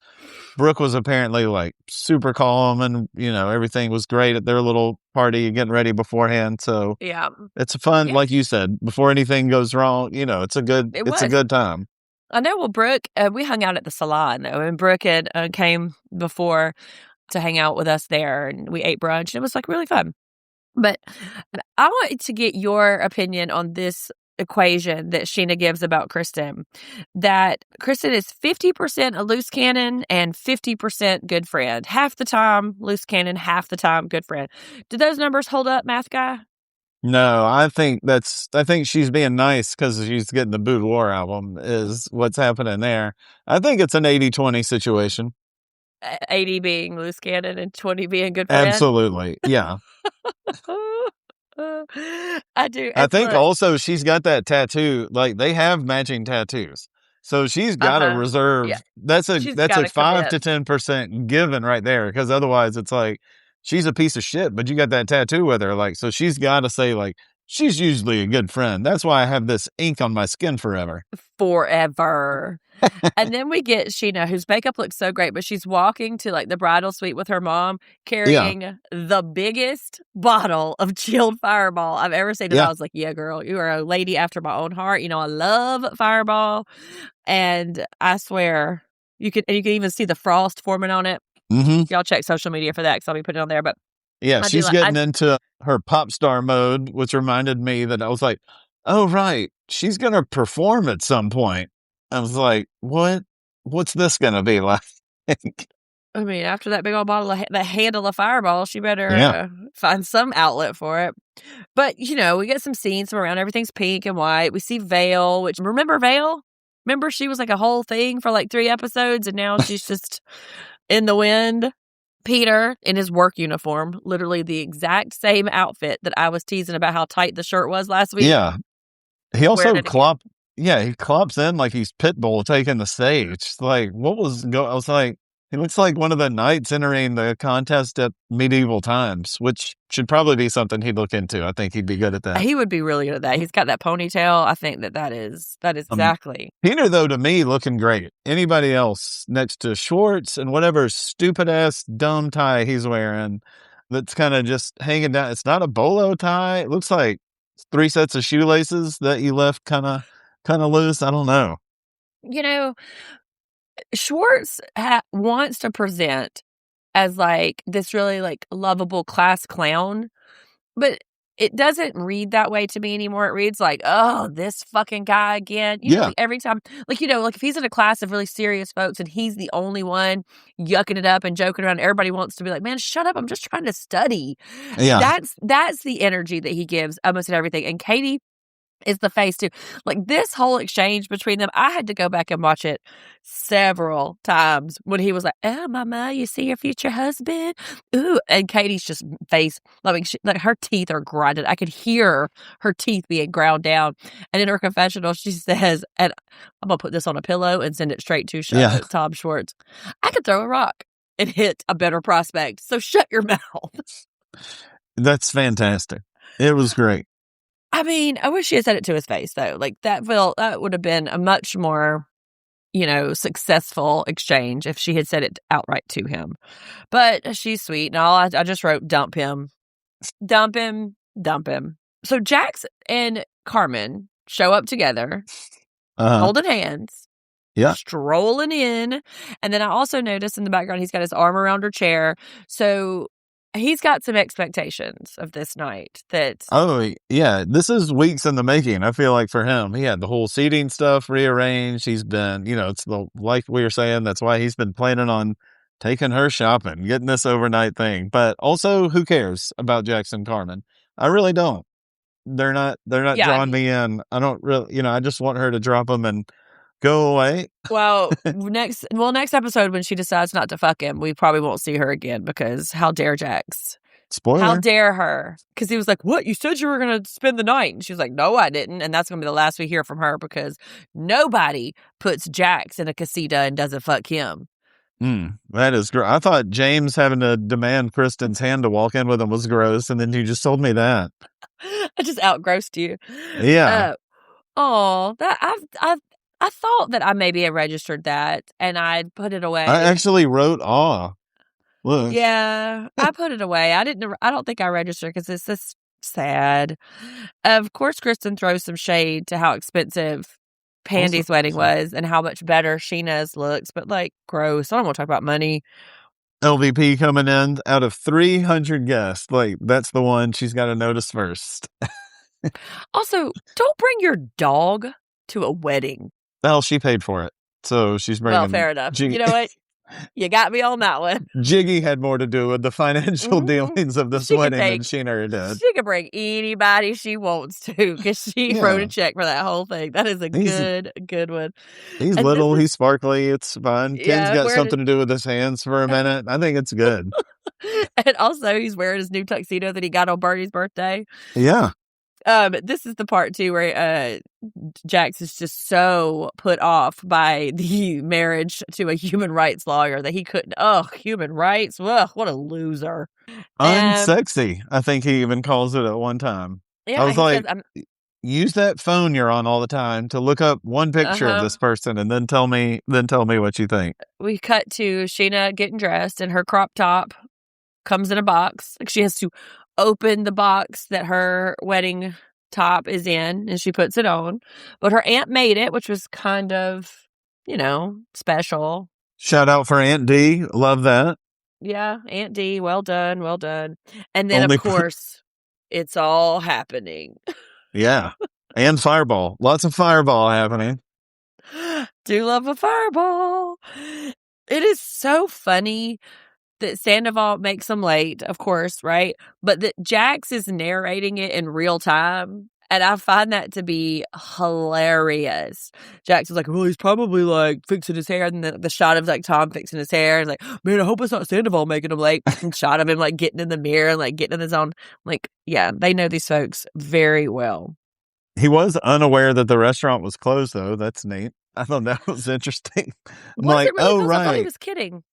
Brooke was apparently like super calm, and everything was great at their little party, getting ready beforehand. So Yeah. it's fun, Yeah. like you said, before anything goes wrong. It's a It a was. good time. I know. Well, Brooke, we hung out at the salon though, and Brooke had came before to hang out with us there, and we ate brunch. And it was like really fun. But I want to get your opinion on this equation that Scheana gives about Kristen, that Kristen is 50% a loose cannon and 50% good friend. Half the time loose cannon, half the time good friend. Do those numbers hold up, math guy? No, I think she's being nice because she's getting the Boudoir album is what's happening there. I think it's an 80-20 situation. 80 being loose cannon and 20 being good friend? Absolutely. Yeah. I do. I It's think look. also she's got that tattoo. Like they have matching tattoos. So she's got to Uh-huh. reserve. Yeah. That's She's got a to 5 commit. to 10% given right there, because otherwise it's like she's a piece of shit, but you got that tattoo with her, like, so she's got to say like she's usually a good friend. That's why I have this ink on my skin forever. Forever. And then we get Scheana, whose makeup looks so great, but she's walking to like the bridal suite with her mom Yeah. carrying the biggest bottle of chilled Fireball I've ever seen. And I Yeah. was like, yeah, girl, you are a lady after my own heart. I love Fireball. And I swear you can even see the frost forming on it. Mm-hmm. Y'all check social media for that because I'll be putting it on there. But Yeah, I do she's getting into her pop star mode, which reminded me that I was like, oh, right, she's going to perform at some point. I was like, what's this going to be like? I mean, after that big old bottle of that handle of Fireball, she better Yeah. find some outlet for it. But, we get some scenes from around. Everything's pink and white. We see Vale, which, remember Vale? Remember she was like a whole thing for like 3 episodes, and now she's just in the wind. Peter, in his work uniform, literally the exact same outfit that I was teasing about how tight the shirt was last week. Yeah. He also Wearing it again. he clops in like he's Pitbull taking the stage. Like, I was like, he looks like one of the knights entering the contest at medieval times, which should probably be something he'd look into. I think he'd be good at that. He would be really good at that. He's got that ponytail. I think that is exactly. Peter, though, to me, looking great. Anybody else next to Schwartz and whatever stupid ass dumb tie he's wearing that's kind of just hanging down. It's not a bolo tie. It looks like 3 sets of shoelaces that you left kind of loose. I don't know. Schwartz wants to present as like this really like lovable class clown, but it doesn't read that way to me anymore. It reads like, oh, this fucking guy again. Yeah. Like every time, like if he's in a class of really serious folks and he's the only one yucking it up and joking around, everybody wants to be like, man, shut up. I'm just trying to study. Yeah. That's the energy that he gives almost at everything. And Katie is the face too. Like this whole exchange between them, I had to go back and watch it several times when he was like, "Oh, mama, you see your future husband?" Ooh, and Katie's just face, like her teeth are grinded. I could hear her teeth being ground down. And in her confessional, she says, "And I'm gonna put this on a pillow and send it straight to Tom Schwartz. I could throw a rock and hit a better prospect. So shut your mouth." That's fantastic. It was great. I mean, I wish she had said it to his face though. Like that would have been a much more successful exchange if she had said it outright to him. But she's sweet. And I just wrote, dump him. Dump him. Dump him. So Jax and Carmen show up together, holding hands. Yeah. Strolling in. And then I also noticed in the background, he's got his arm around her chair. So he's got some expectations of this night that. Oh, yeah. This is weeks in the making. I feel like for him, he had the whole seating stuff rearranged. He's been, it's like we were saying, that's why he's been planning on taking her shopping, getting this overnight thing. But also, who cares about Jackson Carmen? I really don't. They're not drawing me in. I don't really, I just want her to drop them and go away. Well, next episode when she decides not to fuck him, we probably won't see her again because how dare Jax? Spoiler. How dare her? Because he was like, "What? You said you were going to spend the night," and she was like, "No, I didn't." And that's going to be the last we hear from her because nobody puts Jax in a casita and doesn't fuck him. That is gross. I thought James having to demand Kristen's hand to walk in with him was gross, and then you just told me that. I just outgrossed you. Yeah. I thought that I maybe had registered that and I'd put it away. I actually wrote aw. Look. Yeah, I put it away. I don't think I registered because it's just sad. Of course, Kristen throws some shade to how expensive Pandy's wedding was and how much better Scheana's looks, but gross. I don't want to talk about money. LVP coming in out of 300 guests. That's the one she's got to notice first. Also, don't bring your dog to a wedding. Well, she paid for it. So she's bringing... Well, fair enough. You know what? You got me on that one. Jiggy had more to do with the financial dealings of this wedding than Scheana did. She can bring anybody she wants to because she wrote a check for that whole thing. That is a good one. He's little. He's sparkly. It's fun. Ken's got something to do with his hands for a minute. I think it's good. And also, he's wearing his new tuxedo that he got on Bernie's birthday. Yeah. This is the part too where Jax is just so put off by the marriage to a human rights lawyer that he couldn't. Oh, human rights! Ugh, what a loser! Unsexy. I think he even calls it at one time. Yeah, I was like, use that phone you're on all the time to look up one picture of this person and then tell me what you think. We cut to Scheana getting dressed and her crop top comes in a box. She has to open the box that her wedding top is in and she puts it on. But her aunt made it, which was kind of, special. Shout out for Aunt D. Love that. Yeah, Aunt D. Well done. Well done. And then, of course, it's all happening. Yeah. And Fireball. Lots of Fireball happening. Do love a Fireball. It is so funny that Sandoval makes them late, of course, right? But that Jax is narrating it in real time. And I find that to be hilarious. Jax is like, well, he's probably fixing his hair. And the shot of Tom fixing his hair is like, man, I hope it's not Sandoval making him late. And shot of him getting in the mirror and getting in his own. Yeah, they know these folks very well. He was unaware that the restaurant was closed, though. That's neat. I thought that was interesting. I'm like, oh, right. I thought he was kidding.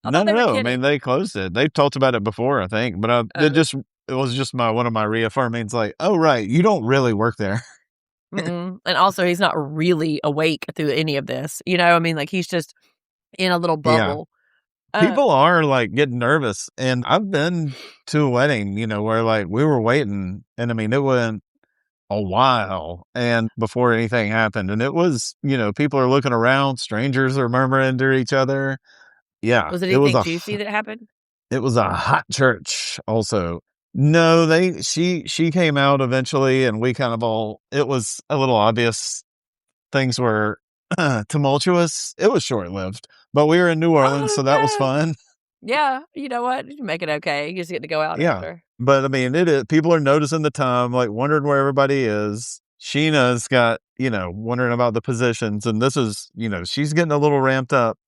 No. I mean, they closed it. They've talked about it before, I think, but it was just one of my reaffirmings. Oh, right, you don't really work there. And also, he's not really awake through any of this. I mean, he's just in a little bubble. Yeah. People are getting nervous, and I've been to a wedding, where we were waiting, and I mean, it went a while and before anything happened, and it was, people are looking around, strangers are murmuring to each other. Yeah. Was it anything juicy that happened? It was a hot church also. No, she came out eventually and we kind of it was a little obvious. Things were tumultuous. It was short-lived, but we were in New Orleans, so that was fun. Yeah. You know what? You make it okay. You just get to go out after. But I mean, people are noticing the time, wondering where everybody is. Scheana's got, wondering about the positions, and this is, she's getting a little ramped up.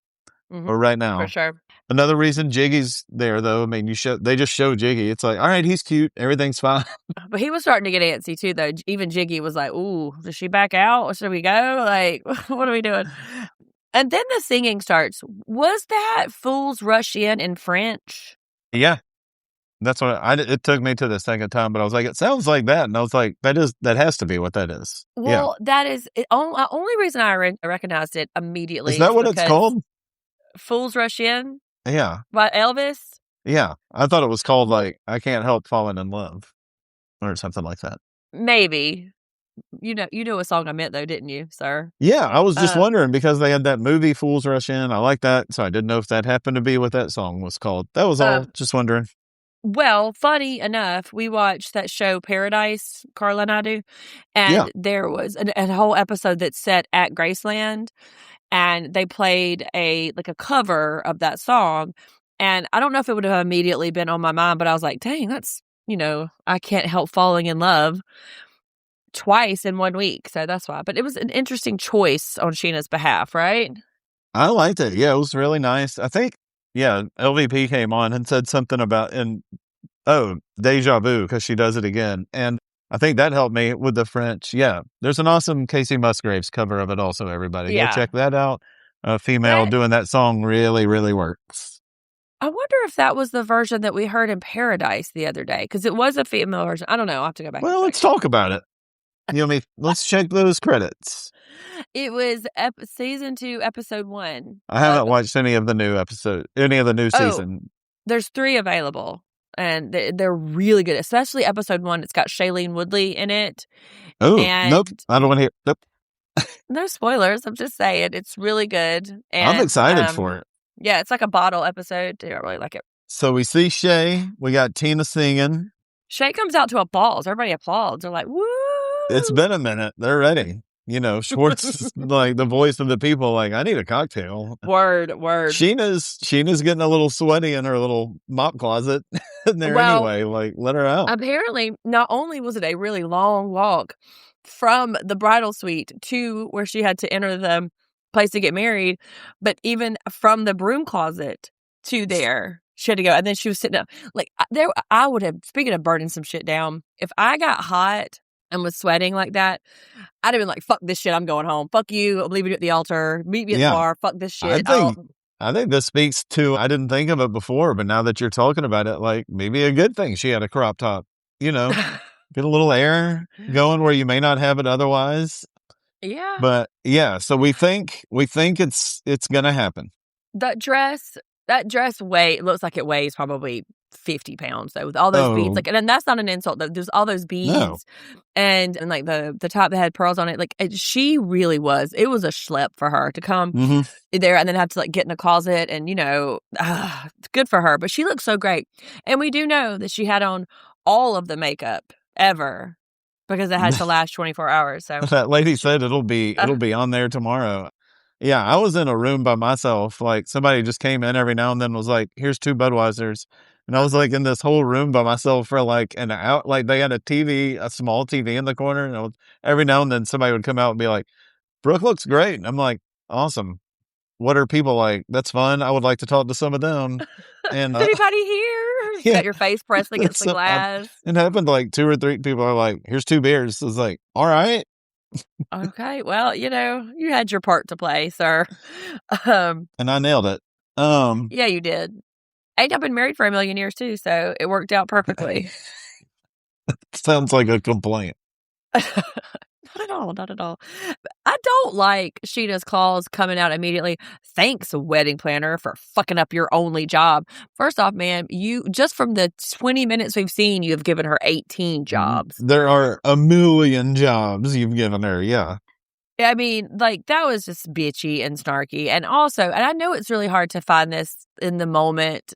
Right now. For sure. Another reason Jiggy's there, though. I mean, they just show Jiggy. It's all right, he's cute. Everything's fine. But he was starting to get antsy, too, though. Even Jiggy was like, ooh, does she back out? Or should we go? What are we doing? And then the singing starts. Was that Fools Rush In French? Yeah. That's what it took me to the second time, but I was like, it sounds like that. And I was like, that has to be what that is. Well, that is it. Only reason I recognized it immediately Is that what it's called? Fools Rush In Yeah. by Elvis. Yeah. I thought it was called like, I Can't Help Falling in Love or something like that. Maybe. You know a song I meant though, didn't you, sir? Yeah, I was just wondering because they had that movie Fools Rush In. I like that, so I didn't know if that happened to be what that song was called. That was all. Just wondering. Well, funny enough, we watched that show Paradise, Carla and I do, and there was a whole episode that's set at Graceland, and they played a cover of that song, and I don't know if it would have immediately been on my mind, but I was like, dang, that's I Can't Help Falling in Love twice in 1 week, so that's why. But it was an interesting choice on Scheana's behalf, right? I liked it. Yeah, it was really nice. I think, LVP came on and said something about deja vu, because she does it again. And I think that helped me with the French. Yeah, there's an awesome Casey Musgraves cover of it also, everybody. Go check that out. A female doing that song really, really works. I wonder if that was the version that we heard in Paradise the other day, because it was a female version. I don't know. I'll have to go back. Well, let's talk about it. Let's check those credits. It was season 2, episode 1. I haven't watched any of the new season. There's 3 available, and they're really good, especially episode 1. It's got Shailene Woodley in it. Oh, nope. I don't want to hear. Nope. No spoilers. I'm just saying it's really good. And I'm excited for it. Yeah, it's like a bottle episode. I really like it. So we see Shay. We got Tina singing. Shay comes out to applause. Everybody applauds. They're like, woo! It's been a minute. They're ready. Schwartz is like the voice of the people. Like, I need a cocktail. Word. Sheena's getting a little sweaty in her little mop closet in there anyway. Like, let her out. Apparently, not only was it a really long walk from the bridal suite to where she had to enter the place to get married, but even from the broom closet to there, she had to go. And then she was sitting up. Like, I would have, speaking of burning some shit down, if I got hot and was sweating like that, I'd have been like, fuck this shit, I'm going home. Fuck you, I'm leaving you at the altar. Meet me at the bar. Fuck this shit. I think this speaks to, I didn't think of it before, but now that you're talking about it, like, maybe a good thing she had a crop top, get a little air going where you may not have it otherwise. Yeah. But yeah, so we think it's going to happen. That dress looks like it weighs probably 50 pounds though, with all those beads. Like, and that's not an insult though. There's all those beads and like the top that had pearls on it. Like, she really was. It was a schlep for her to come there and then have to like get in a closet and it's good for her. But she looks so great, and we do know that she had on all of the makeup ever because it has to last 24 hours. So that lady said it'll be on there tomorrow. Yeah, I was in a room by myself. Like, somebody just came in every now and then and was like, here's 2 Budweisers. And I was like in this whole room by myself for like an hour. Like, they had a small TV in the corner. And every now and then somebody would come out and be like, Brooke looks great. And I'm like, awesome. What are people like? That's fun. I would like to talk to some of them. And anybody here? You got your face pressed against the glass. It happened like 2 or 3 people are like, here's 2 beers. I was like, all right. Okay, well, you had your part to play, sir. And I nailed it. Yeah, you did. And I've been married for 1 million years too, so it worked out perfectly. Sounds like a complaint. Not at all. I don't like Scheana's clause coming out immediately. Thanks, wedding planner, for fucking up your only job. First off, man, you just from the 20 minutes we've seen, you have given her 18 jobs. There are 1 million jobs you've given her, yeah. I mean, like, that was just bitchy and snarky. And also, and I know it's really hard to find this in the moment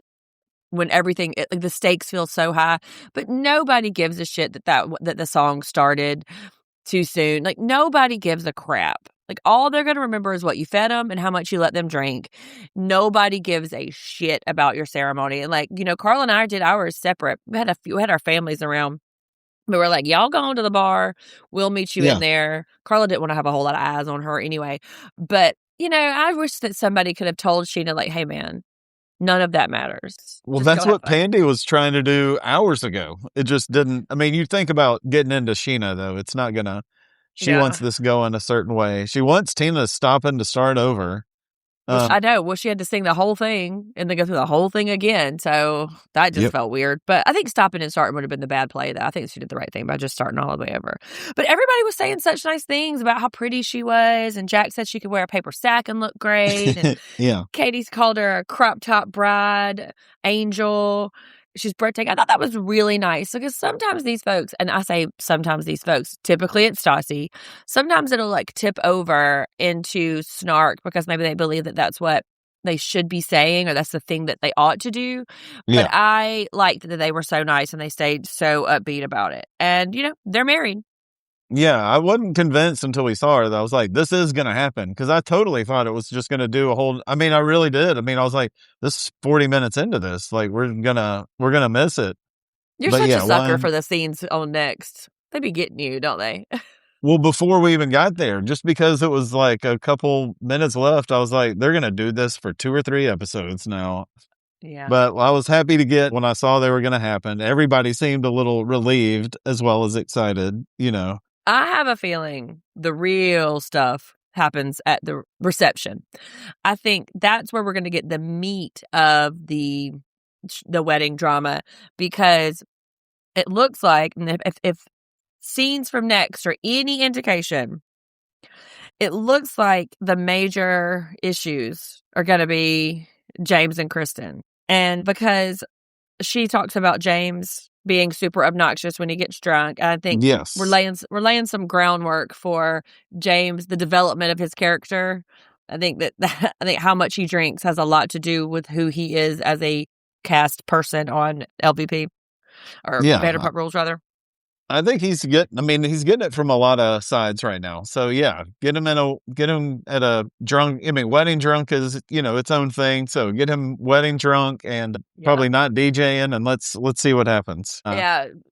when everything, like, the stakes feel so high, but nobody gives a shit that the song started too soon. Like, nobody gives a crap. Like, all they're going to remember is what you fed them and how much you let them drink. Nobody gives a shit about your ceremony. And like, Carl and I did ours separate. We had our families around. We were like, y'all go on to the bar. We'll meet you in there. Carla didn't want to have a whole lot of eyes on her anyway. But, I wish that somebody could have told Scheana, like, hey, man, none of that matters. Well, that's what Pandy was trying to do hours ago. It just didn't. I mean, you think about getting into Scheana, though. It's not going to. She wants this going a certain way. She wants Tina stopping to start over. I know. Well, she had to sing the whole thing and then go through the whole thing again. So that just felt weird. But I think stopping and starting would have been the bad play, though. I think she did the right thing by just starting all the way over. But everybody was saying such nice things about how pretty she was. And Jack said she could wear a paper sack and look great. And Katie's called her a crop top bride, angel. She's breathtaking. I thought that was really nice because sometimes these folks, and I say sometimes these folks, typically it's Stassi, sometimes it'll like tip over into snark because maybe they believe that that's what they should be saying or that's the thing that they ought to do. But I liked that they were so nice and they stayed so upbeat about it. And, they're married. Yeah, I wasn't convinced until we saw her. That I was like, this is going to happen. Because I totally thought it was just going to do a whole... I mean, I really did. I mean, I was like, this is 40 minutes into this. Like, we're gonna miss it. You're such a sucker for the scenes on Next. They be getting you, don't they? Well, before we even got there, just because it was like a couple minutes left, I was like, they're going to do this for 2 or 3 episodes now. Yeah. But I was happy to get when I saw they were going to happen. Everybody seemed a little relieved as well as excited, I have a feeling the real stuff happens at the reception. I think that's where we're going to get the meat of the wedding drama because it looks like, and if scenes from Next are any indication, it looks like the major issues are going to be James and Kristen. And because she talks about James being super obnoxious when he gets drunk. I think we're laying some groundwork for James, the development of his character. I think how much he drinks has a lot to do with who he is as a cast person on LVP or Vanderpump Rules, rather. I think he's getting it from a lot of sides right now. So get him at a drunk. I mean, wedding drunk is, its own thing. So get him wedding drunk and probably not DJing and let's see what happens.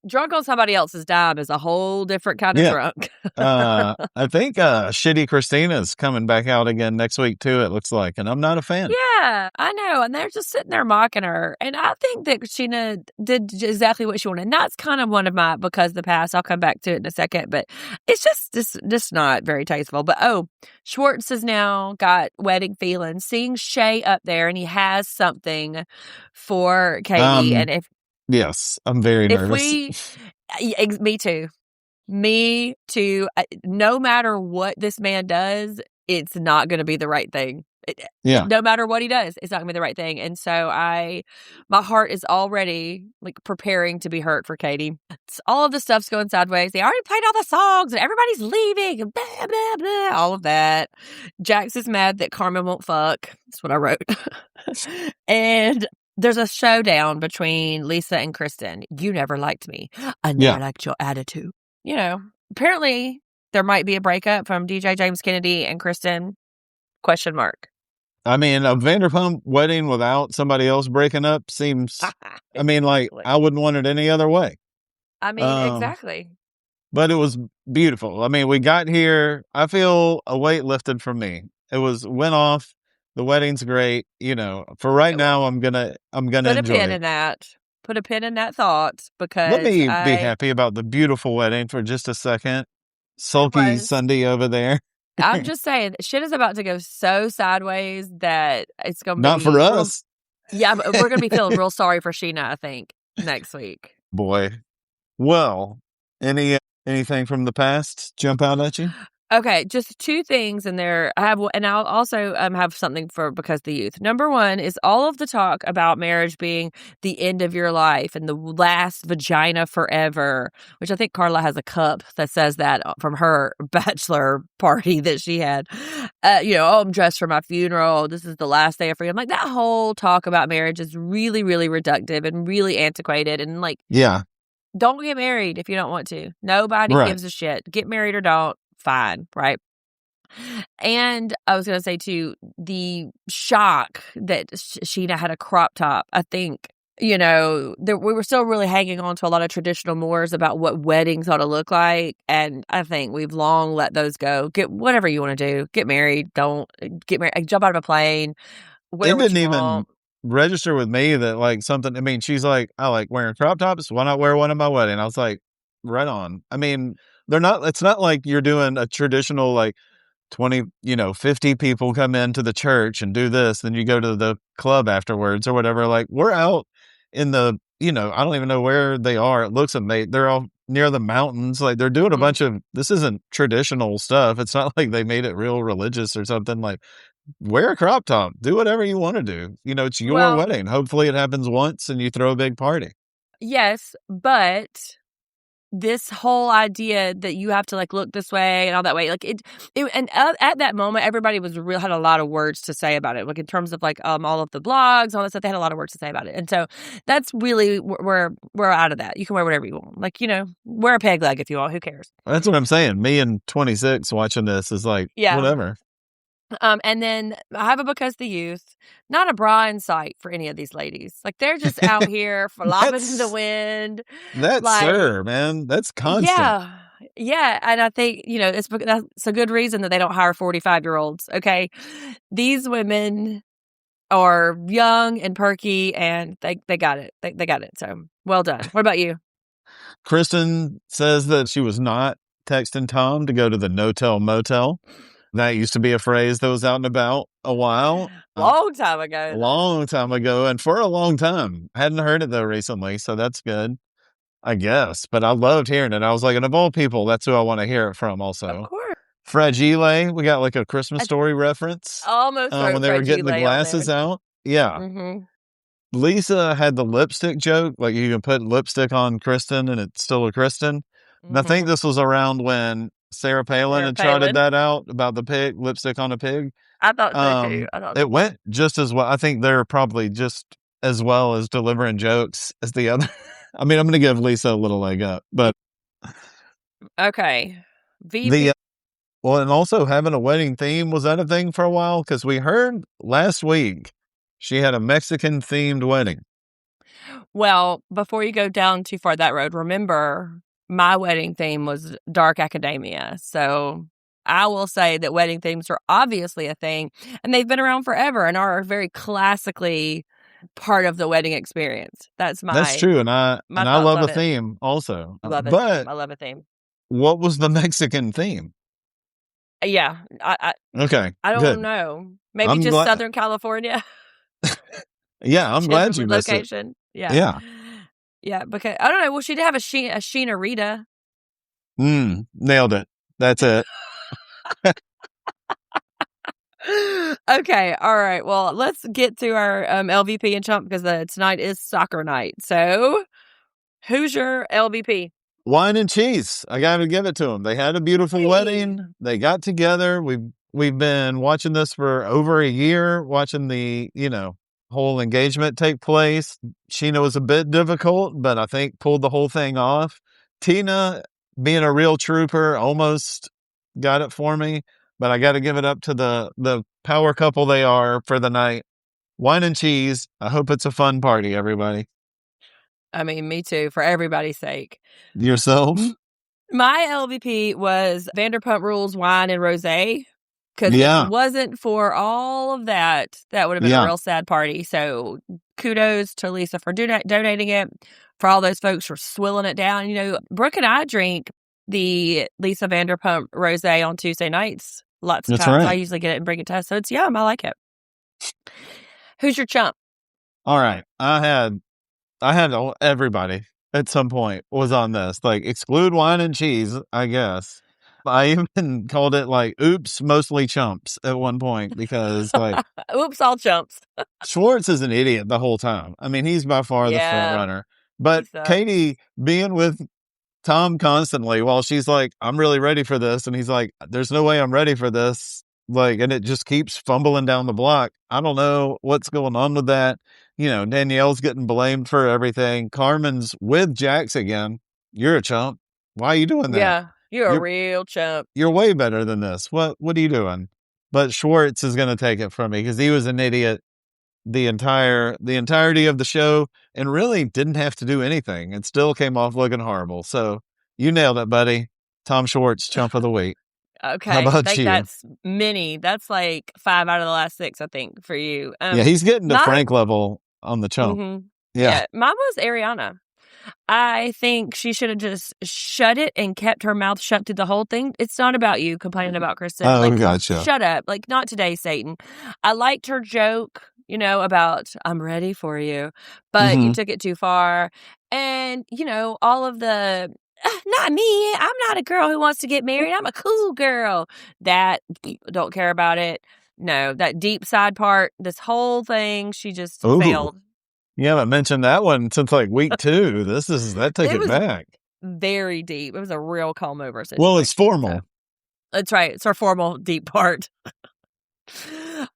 Drunk on somebody else's dime is a whole different kind of drunk. I think Shitty Christina's coming back out again next week too, it looks like. And I'm not a fan. Yeah, I know. And they're just sitting there mocking her. And I think that Scheana did exactly what she wanted. And that's kind of one of my, because the past, I'll come back to it in a second, but it's just not very tasteful. But Schwartz has now got wedding feelings, seeing Shay up there, and he has something for Katie. And yes, I'm very nervous. Me too. No matter what this man does, it's not going to be the right thing. No matter what he does, it's not gonna be the right thing. And so my heart is already like preparing to be hurt for Katie. All of the stuff's going sideways. They already played all the songs and everybody's leaving and blah, blah, blah, all of that. Jax is mad that Carmen won't fuck. That's what I wrote. And there's a showdown between Lisa and Kristen. You never liked me. I never liked your attitude. Apparently there might be a breakup from DJ James Kennedy and Kristen. ? I mean, a Vanderpump wedding without somebody else breaking up seems, I mean, like, I wouldn't want it any other way. I mean, exactly. But it was beautiful. I mean, we got here. I feel a weight lifted from me. Went off. The wedding's great. For right now, I'm gonna enjoy Put a pin in that. Put a pin in that thought because let me be happy about the beautiful wedding for just a second. Sulky Sundi over there. I'm just saying, shit is about to go so sideways that it's going to be... Not for us. Yeah, but we're going to be feeling real sorry for Scheana, I think, next week. Boy. Well, anything from the past jump out at you? Okay, just 2 things in there. I'll also have something for Because the Youth. Number 1 is all of the talk about marriage being the end of your life and the last vagina forever, which I think Carla has a cup that says that from her bachelor party that she had. I'm dressed for my funeral. This is the last day of freedom. Like, that whole talk about marriage is really, really reductive and really antiquated. And don't get married if you don't want to. Nobody gives a shit. Get married or don't. Fine, right? And I was going to say, too, the shock that Scheana had a crop top. I think, we were still really hanging on to a lot of traditional mores about what weddings ought to look like. And I think we've long let those go. Get whatever you want to do. Get married. Don't get married. Jump out of a plane. It didn't even register with me that like something. I mean, she's like, I like wearing crop tops. Why not wear one at my wedding? I was like, right on. I mean, it's not like you're doing a traditional, like, 20, 50 people come into the church and do this, then you go to the club afterwards or whatever. Like, we're out in the, I don't even know where they are. It looks amazing. They're all near the mountains. Like, they're doing a bunch of, this isn't traditional stuff. It's not like they made it real religious or something. Like, wear a crop top, do whatever you want to do. It's your wedding. Hopefully it happens once and you throw a big party. Yes, but this whole idea that you have to like look this way and all that way, like at that moment, everybody had a lot of words to say about it. Like in terms of like all of the blogs, all that stuff, they had a lot of words to say about it. And so that's really where we're out of that. You can wear whatever you want. Like, wear a peg leg if you want. Who cares? That's what I'm saying. Me and 26 watching this is like, whatever. And then I have a Because the Youth, not a bra in sight for any of these ladies. Like, they're just out here flopping in the wind. That's sir, man. That's constant. Yeah. And I think, that's a good reason that they don't hire 45-year-olds. Okay. These women are young and perky and they got it. They got it. So well done. What about you? Kristen says that she was not texting Tom to go to the no-tell motel. That used to be a phrase that was out and about a while. Long time ago. And for a long time. I hadn't heard it, though, recently, so that's good, I guess. But I loved hearing it. I was like, and of all people, that's who I want to hear it from also. Of course. Fragile, we got like a Christmas Story reference. Almost when they were getting the glasses out. Yeah. Mm-hmm. Lisa had the lipstick joke. Like, you can put lipstick on Kristen and it's still a Kristen. Mm-hmm. And I think this was around when Sarah Palin had trotted that out about the pig, lipstick on a pig. I thought so too. It went just as well. I think they're probably just as well as delivering jokes as the other. I mean, I'm going to give Lisa a little leg up, but. Okay. VP. And also having a wedding theme, was that a thing for a while? Because we heard last week she had a Mexican themed wedding. Well, before you go down too far that road, remember my wedding theme was dark academia. So I will say that wedding themes are obviously a thing, and they've been around forever and are very classically part of the wedding experience. That's true, and I love a theme also. I love it. I love a theme. What was the Mexican theme? Yeah, okay. I don't know. Maybe just Southern California. Yeah, I'm glad you missed location. Yeah. Yeah, because I don't know. Well, she did have a Scheana Rita. Nailed it. That's it. Okay, all right. Well, let's get to our LVP and chump because tonight is soccer night. So, who's your LVP? Wine and Cheese. I got to give it to them. They had a beautiful wedding. They got together. We've been watching this for over a year, watching the whole engagement take place. Scheana was a bit difficult, but I think pulled the whole thing off. Tina, being a real trooper, almost got it for me, but I got to give it up to the power couple they are for the night. Wine and Cheese. I hope it's a fun party, everybody. I mean, me too, for everybody's sake. Yourself? My LVP was Vanderpump Rules Wine and Rosé. Because if it wasn't for all of that, that would have been a real sad party. So kudos to Lisa for donating it, for all those folks for swilling it down. Brooke and I drink the Lisa Vanderpump Rosé on Tuesday nights lots of times. Right. I usually get it and bring it to us. So it's yum. I like it. Who's your chump? All right. I had everybody at some point was on this. Like, exclude Wine and Cheese, I guess. I even called it like, oops, mostly chumps at one point because like, oops, all chumps. Schwartz is an idiot the whole time. I mean, he's by far the front runner. But Katie being with Tom constantly while she's like, I'm really ready for this. And he's like, there's no way I'm ready for this. Like, and it just keeps fumbling down the block. I don't know what's going on with that. Danielle's getting blamed for everything. Carmen's with Jax again. You're a chump. Why are you doing that? Yeah. You're a real chump. You're way better than this. What are you doing? But Schwartz is going to take it from me because he was an idiot the entirety of the show and really didn't have to do anything and still came off looking horrible. So you nailed it, buddy. Tom Schwartz, chump of the week. Okay. How about I think you? that's many. That's like 5 out of the last 6, I think, for you. Yeah, he's getting to Frank level on the chump. Mm-hmm. Yeah. Mine was Ariana. I think she should have just shut it and kept her mouth shut through the whole thing. It's not about you complaining about Kristen. Oh, like, gotcha. Shut up. Like, not today, Satan. I liked her joke, about I'm ready for you, but you took it too far. And, all of the, not me. I'm not a girl who wants to get married. I'm a cool girl. That, don't care about it. No, that deep side part, this whole thing, she just failed. You haven't mentioned that one since like week 2. That took it back. Very deep. It was a real calm over situation. Well, it's formal. So. That's right. It's our formal deep part.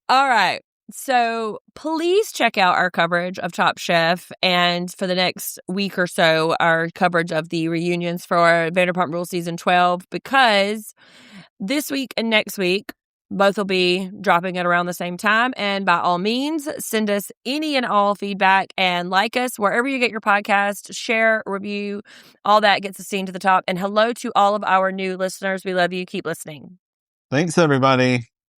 All right. So please check out our coverage of Top Chef, and for the next week or so, our coverage of the reunions for Vanderpump Rules Season 12, because this week and next week, both will be dropping at around the same time. And by all means, send us any and all feedback and like us wherever you get your podcast. Share, review, all that gets us seen to the top. And hello to all of our new listeners. We love you. Keep listening. Thanks, everybody.